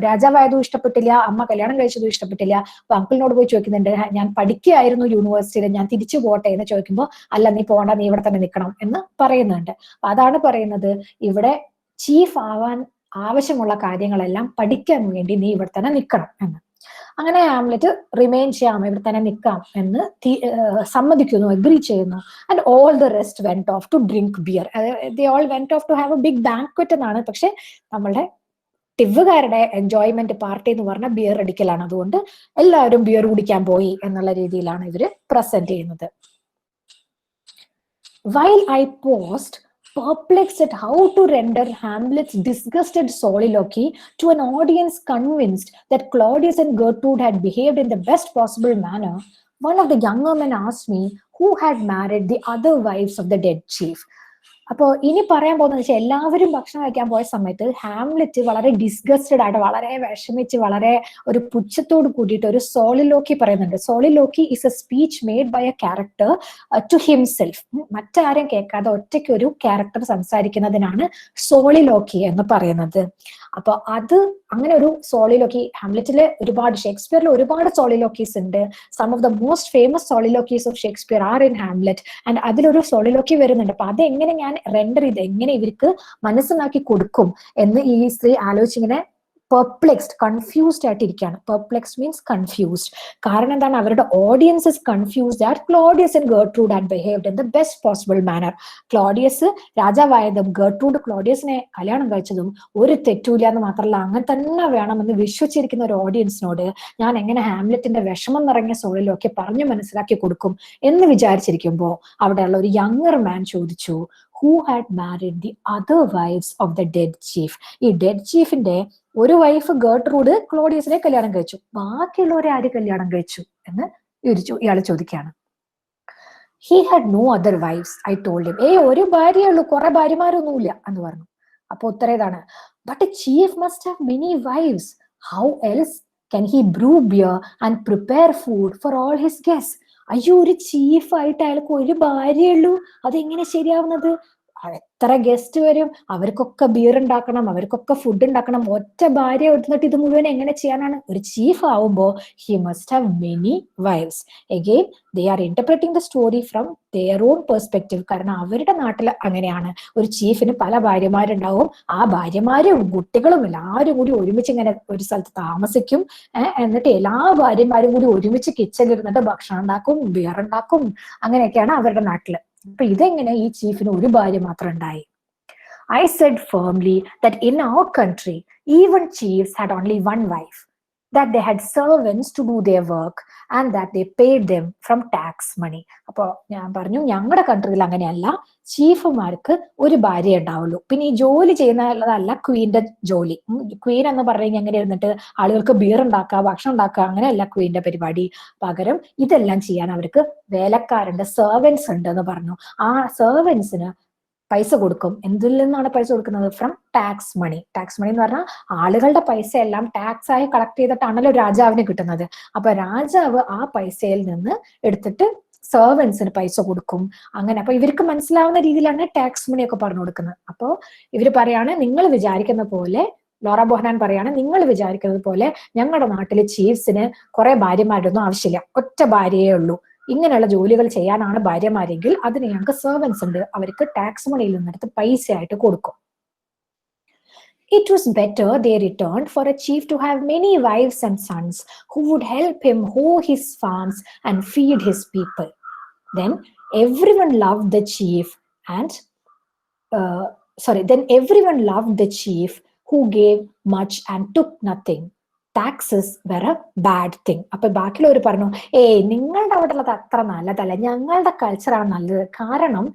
രാജാവായതും ഇഷ്ടപ്പെട്ടില്ല, അമ്മ കല്യാണം കഴിച്ചതും ഇഷ്ടപ്പെട്ടില്ല. അപ്പൊ അങ്കിളിനോട് പോയി ചോദിക്കുന്നുണ്ട്, ഞാൻ പഠിക്കുകയായിരുന്നു യൂണിവേഴ്സിറ്റിയിൽ, ഞാൻ തിരിച്ചു പോട്ടെ എന്ന് ചോദിക്കുമ്പോൾ, അല്ല നീ പോണ്ട, നീ ഇവിടെ തന്നെ നിൽക്കണം എന്ന് പറയുന്നുണ്ട്. അപ്പൊ അതാണ് പറയുന്നത്, ഇവിടെ ചീഫ് ആവാൻ ആവശ്യമുള്ള കാര്യങ്ങളെല്ലാം പഠിക്കാൻ വേണ്ടി നീ ഇവിടെ തന്നെ നിൽക്കണം എന്ന്. അങ്ങനെ ഹാംലെറ്റ് റിമെയിൻ ചെയ്യാം, ഇവിടെ തന്നെ നിൽക്കാം എന്ന് സമ്മതിക്കുന്നു, അഗ്രി ചെയ്യുന്നു. And all the rest went off to drink beer. They all went off to have a big banquet എന്നാണ്. പക്ഷെ നമ്മളുടെ ടിവുകാരുടെ എൻജോയ്മെന്റ് പാർട്ടി എന്ന് പറഞ്ഞാൽ ബിയർ അടിക്കലാണ്. അതുകൊണ്ട് എല്ലാവരും ബിയർ കുടിക്കാൻ പോയി എന്നുള്ള രീതിയിലാണ് ഇവര് പ്രസന്റ് ചെയ്യുന്നത്. While I paused, perplexed at how to render Hamlet's disgusted soliloquy to an audience convinced that Claudius and Gertrude had behaved in the best possible manner, one of the younger men asked me who had married the other wives of the dead chief. അപ്പോ ഇനി പറയാൻ പോകുന്നത് വെച്ചാൽ, എല്ലാവരും ഭക്ഷണം കഴിക്കാൻ പോയ സമയത്ത് ഹാംലെറ്റ് വളരെ ഡിസ്ഗസ്റ്റഡ് ആയിട്ട്, വളരെ വിഷമിച്ച്, വളരെ ഒരു പുച്ഛത്തോട് കൂടിയിട്ട് ഒരു സോളിലോക്കി പറയുന്നുണ്ട്. Soliloquy is a speech made by a character to himself. മറ്റാരും കേൾക്കാതെ ഒറ്റയ്ക്ക് ഒരു ക്യാരക്ടർ സംസാരിക്കുന്നതിനാണ് സോളിലോക്കി എന്ന് പറയുന്നത്. അപ്പൊ അത് അങ്ങനെ ഒരു സോളിലോക്കി ഹാംലെറ്റിലെ ഒരുപാട്, ഷേക്സ്പിയറിൽ ഒരുപാട് സോളിലോക്കീസ് ഉണ്ട്. Some of the most famous soliloquies of Shakespeare are in Hamlet. And അതിലൊരു സോളിലോക്കി വരുന്നുണ്ട്. അപ്പൊ അതെങ്ങനെ ഞാൻ റെൻഡർ ചെയ്ത് എങ്ങനെ ഇവർക്ക് മനസ്സിലാക്കി കൊടുക്കും എന്ന് ഈ സ്ത്രീ ആലോചിച്ചിങ്ങനെ പെർപ്ലെക്സ്ഡ്, കൺഫ്യൂസ്ഡ് ആയിട്ടിരിക്കുകയാണ്. Perplexed means confused. കാരണം എന്താണ്, അവരുടെ audience is confused that Claudius and Gertrude had behaved in the best possible manner. Claudius രാജാവായതും ഗെർട്രൂഡ് ക്ലോഡിയസിനെ കല്യാണം കഴിച്ചതും ഒരു തെറ്റൂല എന്ന് മാത്രമല്ല, അങ്ങനെ തന്നെ വേണമെന്ന് വിശ്വസിച്ചിരിക്കുന്ന ഒരു ഓഡിയൻസിനോട് ഞാൻ എങ്ങനെ ഹാംലെറ്റിന്റെ വിഷമം നിറഞ്ഞ സോളിലൊക്കെ പറഞ്ഞു മനസ്സിലാക്കി കൊടുക്കും എന്ന് വിചാരിച്ചിരിക്കുമ്പോൾ അവിടെയുള്ള ഒരു യങ്ങർ മാൻ ചോദിച്ചു, who had married the other wives of the dead chief. ഈ ഡെഡ് ചീഫിന്റെ ഒരു വൈഫ് ഗെർട്രൂഡ് ക്ലോഡിയസിനെ കല്യാണം കഴിച്ചു, ബാക്കിയുള്ളവരെ ആര് കല്യാണം കഴിച്ചു എന്ന് ഇയാൾ ചോദിക്കുകയാണ്. He had no other wifes. I told him. ഒരു ഭാര്യയേ ഉള്ളൂ, കുറെ ഭാര്യമാരൊന്നുമില്ല എന്ന് പറഞ്ഞു. അപ്പൊ ഉത്തരേതാണ്, but a chief must have many wifes. How else can he brew beer and prepare food for all his guest? അയ്യോ, ഒരു ചീഫായിട്ട് അയാൾക്ക് ഒരു ഭാര്യയേ ഉള്ളൂ, അതെങ്ങനെ ശരിയാവുന്നത്? എത്ര ഗസ്റ്റ് വരും, അവർക്കൊക്കെ ബിയർ ഉണ്ടാക്കണം, അവർക്കൊക്കെ ഫുഡ് ഉണ്ടാക്കണം. ഒറ്റ ഭാര്യ എടുത്തിട്ട് ഇത് മുഴുവൻ എങ്ങനെ ചെയ്യാനാണ്? ഒരു ചീഫ് ആവുമ്പോ he must have many wives. Again they are interpreting the story from their own perspective. കാരണം അവരുടെ നാട്ടിൽ അങ്ങനെയാണ്, ഒരു ചീഫിന് പല ഭാര്യമാരുണ്ടാവും, ആ ഭാര്യമാരും കുട്ടികളും എല്ലാവരും കൂടി ഒരുമിച്ച് ഇങ്ങനെ ഒരു സ്ഥലത്ത് താമസിക്കും. എന്നിട്ട് എല്ലാ ഭാര്യമാരും കൂടി ഒരുമിച്ച് കിച്ചണിൽ ഇരുന്നിട്ട് ഭക്ഷണം ഉണ്ടാക്കും, ബിയർ ഉണ്ടാക്കും. അങ്ങനെയൊക്കെയാണ് അവരുടെ നാട്ടില്. അപ്പൊ ഇതെങ്ങനെ ഈ ചീഫിന് ഒരു ഭാര്യ മാത്രം ഉണ്ടായി? I said firmly that in our country, even chiefs had only one wife, that they had servants to do their work and that they paid them from tax money. അപ്പൊ ഞാൻ പറഞ്ഞു, ഞങ്ങളുടെ കൺട്രിയിൽ അങ്ങനെയല്ല, ചീഫുമാർക്ക് ഒരു ഭാര്യ ഉണ്ടാവുള്ളൂ. പിന്നെ ഈ ജോലി ചെയ്യുന്നതല്ല ക്വീന്റെ ജോലി. ക്വീൻ എന്ന് പറഞ്ഞാൽ എങ്ങനെ ഇരുന്നിട്ട് ആളുകൾക്ക് ബിയർ ഉണ്ടാക്കുക, ഭക്ഷണം ഉണ്ടാക്കുക, അങ്ങനെയല്ല ക്വീന്റെ പരിപാടി. പകരം ഇതെല്ലാം ചെയ്യാൻ അവർക്ക് വേലക്കാരുണ്ട്, സെർവൻസ് ഉണ്ട് എന്ന് പറഞ്ഞു. ആ സെർവൻസിന് പൈസ കൊടുക്കും. എന്തിൽ നിന്നാണ് പൈസ കൊടുക്കുന്നത്? From tax money. Tax money എന്ന് പറഞ്ഞാൽ ആളുകളുടെ പൈസ എല്ലാം ടാക്സ് ആയി കളക്ട് ചെയ്തിട്ടാണല്ലോ രാജാവിന് കിട്ടുന്നത്. അപ്പൊ രാജാവ് ആ പൈസയിൽ നിന്ന് എടുത്തിട്ട് സെർവൻസിന് പൈസ കൊടുക്കും. അങ്ങനെ അപ്പൊ ഇവർക്ക് മനസ്സിലാവുന്ന രീതിയിലാണ് ടാക്സ് മണി ഒക്കെ പറഞ്ഞു കൊടുക്കുന്നത്. അപ്പോ ഇവര് പറയാണ്, നിങ്ങൾ വിചാരിക്കുന്ന പോലെ, ലോറ ബോഹനാൻ പറയാണ്, നിങ്ങൾ വിചാരിക്കുന്നത് പോലെ ഞങ്ങളുടെ നാട്ടിലെ ചീഫ്സിന് കുറെ ഭാര്യമാരൊന്നും ആവശ്യമില്ല, ഒറ്റ ഭാര്യയേ ഉള്ളൂ. ഇങ്ങനെയുള്ള ജോലികൾ ചെയ്യാനാണ് ഭാര്യമാരെങ്കിൽ അതിന് ഞങ്ങൾക്ക് സെർവൻസ് ഉണ്ട്, അവർക്ക് ടാക്സ് മണിയിൽ നിന്നെടുത്ത് പൈസ ആയിട്ട് കൊടുക്കും. It was better, they returned, for a chief to have many wives and sons who would help him hoe his farms and feed his people. Then everyone loved the chief and then everyone loved the chief who gave much and took nothing. Taxes were a bad thing. അപ്പൊ ബാക്കിയുള്ളവർ പറഞ്ഞു, നിങ്ങളുടെ അവിടെ ഉള്ളത് അത്ര നല്ലതല്ല, ഞങ്ങളുടെ കൾച്ചറാണ് നല്ലത്. കാരണം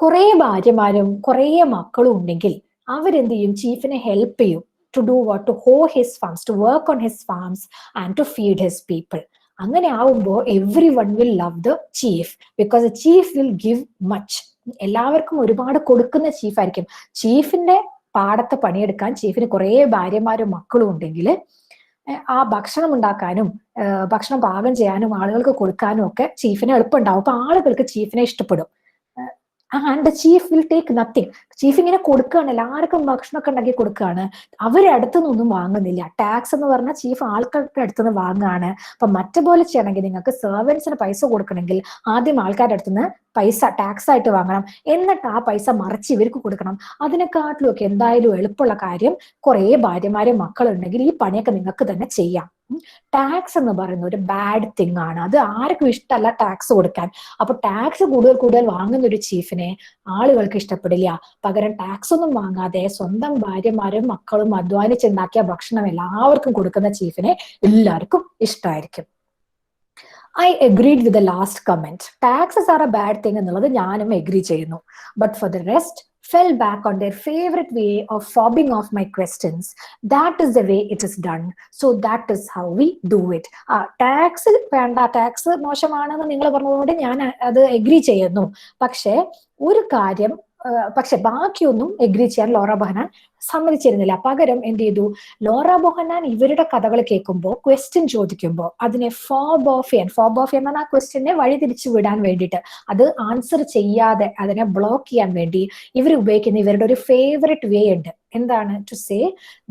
കുറെ ഭാര്യമാരും കുറെ മക്കളും ഉണ്ടെങ്കിൽ അവരെന്ത് ചെയ്യും? ചീഫിനെ ഹെൽപ്പ് ചെയ്യും. To do what? To hoe his farms, to work on his farms and to feed his people. അങ്ങനെ ആവുമ്പോൾ everyone will love the chief, because the chief will give much. എല്ലാവർക്കും ഒരുപാട് കൊടുക്കുന്ന ചീഫായിരിക്കും. ചീഫിന്റെ പാടത്ത് പണിയെടുക്കാൻ ചീഫിന് കുറെ ഭാര്യമാരും മക്കളും ഉണ്ടെങ്കിൽ ആ ഭക്ഷണം ഉണ്ടാക്കാനും ഭക്ഷണം പാകം ചെയ്യാനും ആളുകൾക്ക് കൊടുക്കാനും ഒക്കെ ചീഫിന് എളുപ്പമുണ്ടാവും. അപ്പൊ ആളുകൾക്ക് ചീഫിനെ ഇഷ്ടപ്പെടും. And the chief will take nothing. Chief ഇങ്ങനെ കൊടുക്കുകയാണ്, എല്ലാവർക്കും ഭക്ഷണമൊക്കെ ഉണ്ടാക്കി കൊടുക്കുകയാണ്, അവരെ അടുത്തുനിന്നൊന്നും വാങ്ങുന്നില്ല. ടാക്സ് എന്ന് പറഞ്ഞാൽ ചീഫ് ആൾക്കാരുടെ അടുത്തുനിന്ന് വാങ്ങുകയാണ്. അപ്പൊ മറ്റേ പോലെ ചെയ്യണമെങ്കിൽ നിങ്ങൾക്ക് സെർവൻസിന് പൈസ കൊടുക്കണമെങ്കിൽ ആദ്യം ആൾക്കാരുടെ അടുത്തുനിന്ന് പൈസ ടാക്സ് ആയിട്ട് വാങ്ങണം, എന്നിട്ട് ആ പൈസ മറിച്ച് ഇവർക്ക് കൊടുക്കണം. അതിനെക്കാട്ടിലും ഒക്കെ എന്തായാലും എളുപ്പമുള്ള കാര്യം, കുറെ ഭാര്യമാരും മക്കളുണ്ടെങ്കിൽ ഈ പണിയൊക്കെ നിങ്ങൾക്ക് തന്നെ ചെയ്യാം. ടാക്സ് എന്ന് പറയുന്ന ഒരു ബാഡ് തിങ് ആണ്, അത് ആർക്കും ഇഷ്ടമല്ല ടാക്സ് കൊടുക്കാൻ. അപ്പൊ ടാക്സ് കൂടുതൽ കൂടുതൽ വാങ്ങുന്ന ഒരു ചീഫിനെ ആളുകൾക്ക് ഇഷ്ടപ്പെടില്ല. പകരം ടാക്സ് ഒന്നും വാങ്ങാതെ സ്വന്തം ഭാര്യമാരും മക്കളും അധ്വാനിച്ചുണ്ടാക്കിയ ഭക്ഷണം എല്ലാവർക്കും കൊടുക്കുന്ന ചീഫിനെ എല്ലാവർക്കും ഇഷ്ടമായിരിക്കും. I agreed with the last comment. Taxes are a bad thing എന്നുള്ളത് ഞാനും എഗ്രി ചെയ്യുന്നു. But for the rest, fell back on their favorite way of fobbing off my questions. That is the way it is done. So that is how we do it. Tax വേണ്ട, ടാക്സ് മോശമാണെന്ന് നിങ്ങൾ പറഞ്ഞതുകൊണ്ട് ഞാൻ അത് എഗ്രി ചെയ്യുന്നു. പക്ഷെ ഒരു കാര്യം, പക്ഷെ ബാക്കിയൊന്നും എഗ്രി ചെയ്യാൻ ലോറ ബോഹനാൻ സമ്മതിച്ചിരുന്നില്ല. പകരം എന്ത് ചെയ്തു? ലോറ ബോഹനാൻ ഇവരുടെ കഥകൾ കേൾക്കുമ്പോൾ, ക്വസ്റ്റ്യൻ ചോദിക്കുമ്പോൾ അതിനെ ഫോബ് ഓഫ് എന്നാൽ ആ ക്വസ്റ്റ്യനെ വഴിതിരിച്ചു വിടാൻ വേണ്ടിയിട്ട്, അത് ആൻസർ ചെയ്യാതെ അതിനെ ബ്ലോക്ക് ചെയ്യാൻ വേണ്ടി ഇവർ ഉപയോഗിക്കുന്ന ഇവരുടെ ഒരു ഫേവറേറ്റ് വേ ഉണ്ട്. എന്താണ്? To say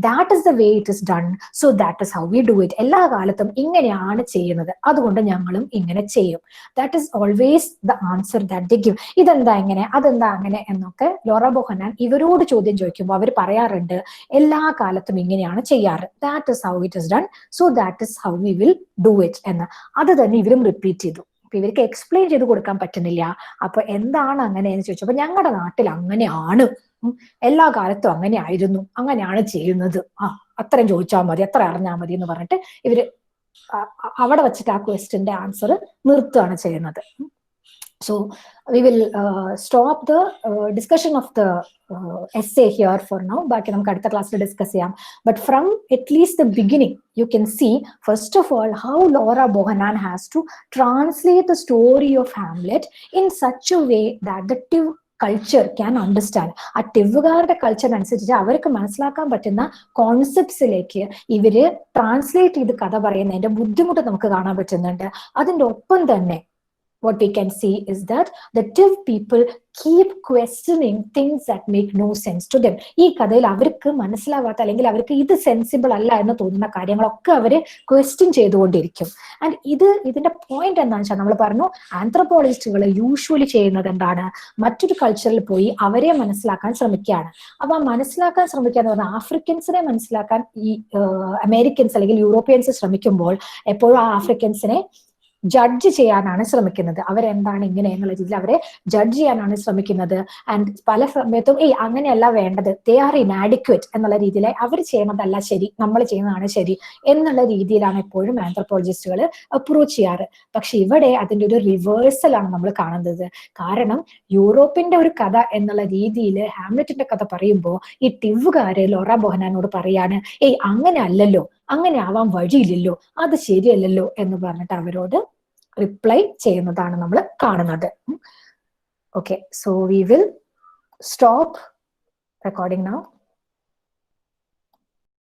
that is the way it is done, so that is how we do it. എല്ലാ കാലത്തും ഇങ്ങനെയാണ് ചെയ്യുന്നത്, അതുകൊണ്ട് ഞങ്ങളും ഇങ്ങനെ ചെയ്യും. That is always the answer that they give. ഇതെന്താ ഇങ്ങനെ, അതെന്താ അങ്ങനെ എന്നൊക്കെ ലോറ ബോഹനാൻ ഇവരോട് ചോദ്യം ചോദിക്കുമ്പോൾ അവർ പറയാറുണ്ട്, എല്ലാ കാലത്തും ഇങ്ങനെയാണ് ചെയ്യാറ്. That is how it is done, so that is how we will do it എന്ന്. അത് തന്നെ ഇവരും റിപ്പീറ്റ് ചെയ്തു. അപ്പൊ ഇവർക്ക് എക്സ്പ്ലെയിൻ ചെയ്ത് കൊടുക്കാൻ പറ്റുന്നില്ല. അപ്പൊ എന്താണ് അങ്ങനെയെന്ന് ചോദിച്ചു. അപ്പൊ ഞങ്ങളുടെ നാട്ടിൽ അങ്ങനെയാണ്, എല്ലാ കാലത്തും അങ്ങനെ ആയിരുന്നു, അങ്ങനെയാണ് ചെയ്യുന്നത്, അത്രയും ചോദിച്ചാൽ മതി, അത്ര അറിഞ്ഞാൽ മതി എന്ന് പറഞ്ഞിട്ട് ഇവര് അവിടെ വെച്ചിട്ട് ആ ക്വസ്റ്റ്യന്റെ ആൻസർ നിർത്തുകയാണ് ചെയ്യുന്നത്. So we will stop the discussion of the essay here for now. ബാക്കി നമുക്ക് അടുത്ത ക്ലാസ്സിൽ ഡിസ്കസ് ചെയ്യാം. But from at least the beginning, you can see, first of all, how Laura Bohannan has to translate the story of Hamlet in such a way that the culture can understand. ആ ടിവുകാരുടെ കൾച്ചർ അനുസരിച്ച് അവർക്ക് മനസ്സിലാക്കാൻ പറ്റുന്ന കോൺസെപ്റ്റ്സിലേക്ക് ഇവര് ട്രാൻസ്ലേറ്റ് ചെയ്ത് കഥ പറയുന്നതിന്റെ ബുദ്ധിമുട്ട് നമുക്ക് കാണാൻ പറ്റുന്നുണ്ട്. അതിന്റെ ഒപ്പം തന്നെ what we can see is that the Tiv people keep questioning things that make no sense to them. ഈ കഥയിൽ അവർക്ക് മനസ്സിലാവാത്ത അല്ലെങ്കിൽ അവർക്ക് ഇത് സെൻസിബിൾ അല്ല എന്ന് തോന്നുന്ന കാര്യങ്ങളൊക്കെ അവര് ക്വസ്റ്റ്യൻ ചെയ്തുകൊണ്ടിരിക്കും. ആൻഡ് ഇതിന്റെ പോയിന്റ് എന്താണെന്ന് വെച്ചാൽ, നമ്മൾ പറഞ്ഞു ആന്ത്രപ്പോളജിസ്റ്റുകൾ യൂഷ്വലി ചെയ്യുന്നത് എന്താണ്, മറ്റൊരു കൾച്ചറിൽ പോയി അവരെ മനസ്സിലാക്കാൻ ശ്രമിക്കുകയാണ്. അപ്പൊ ആ മനസ്സിലാക്കാൻ ശ്രമിക്കുക എന്ന് പറഞ്ഞാൽ ആഫ്രിക്കൻസിനെ മനസ്സിലാക്കാൻ ഈ അമേരിക്കൻസ് അല്ലെങ്കിൽ യൂറോപ്യൻസ് ശ്രമിക്കുമ്പോൾ എപ്പോഴും ആ ആഫ്രിക്കൻസിനെ ജഡ്ജ് ചെയ്യാനാണ് ശ്രമിക്കുന്നത്. അവരെന്താണ് ഇങ്ങനെ എന്നുള്ള രീതിയിൽ അവരെ ജഡ്ജ് ചെയ്യാനാണ് ശ്രമിക്കുന്നത്. ആൻഡ് പല സമയത്തും അങ്ങനെയല്ല വേണ്ടത്, ദേ ആർ ഇനാഡിക്വേറ്റ് എന്നുള്ള രീതിയിൽ അവർ ചെയ്യുന്നതല്ല ശരി, നമ്മൾ ചെയ്യുന്നതാണ് ശരി എന്നുള്ള രീതിയിലാണ് എപ്പോഴും ആന്ത്രപ്പോളജിസ്റ്റുകൾ അപ്രോച്ച് ചെയ്യാറ്. പക്ഷെ ഇവിടെ അതിന്റെ ഒരു റിവേഴ്സലാണ് നമ്മൾ കാണുന്നത്. കാരണം യൂറോപ്പിന്റെ ഒരു കഥ എന്നുള്ള രീതിയിൽ ഹാംലെറ്റിന്റെ കഥ പറയുമ്പോൾ ഈ ടിവുകാര് ലോറ ബോഹനാനോട് പറയാണ്, അങ്ങനെ അല്ലല്ലോ, അങ്ങനെ ആവാൻ വഴിയില്ലല്ലോ, അത് ശരിയല്ലല്ലോ എന്ന് പറഞ്ഞിട്ട് അവരോട് റിപ്ലൈ ചെയ്യുന്നതാണ് നമ്മൾ കാണുന്നത്. Okay, so we will stop recording now.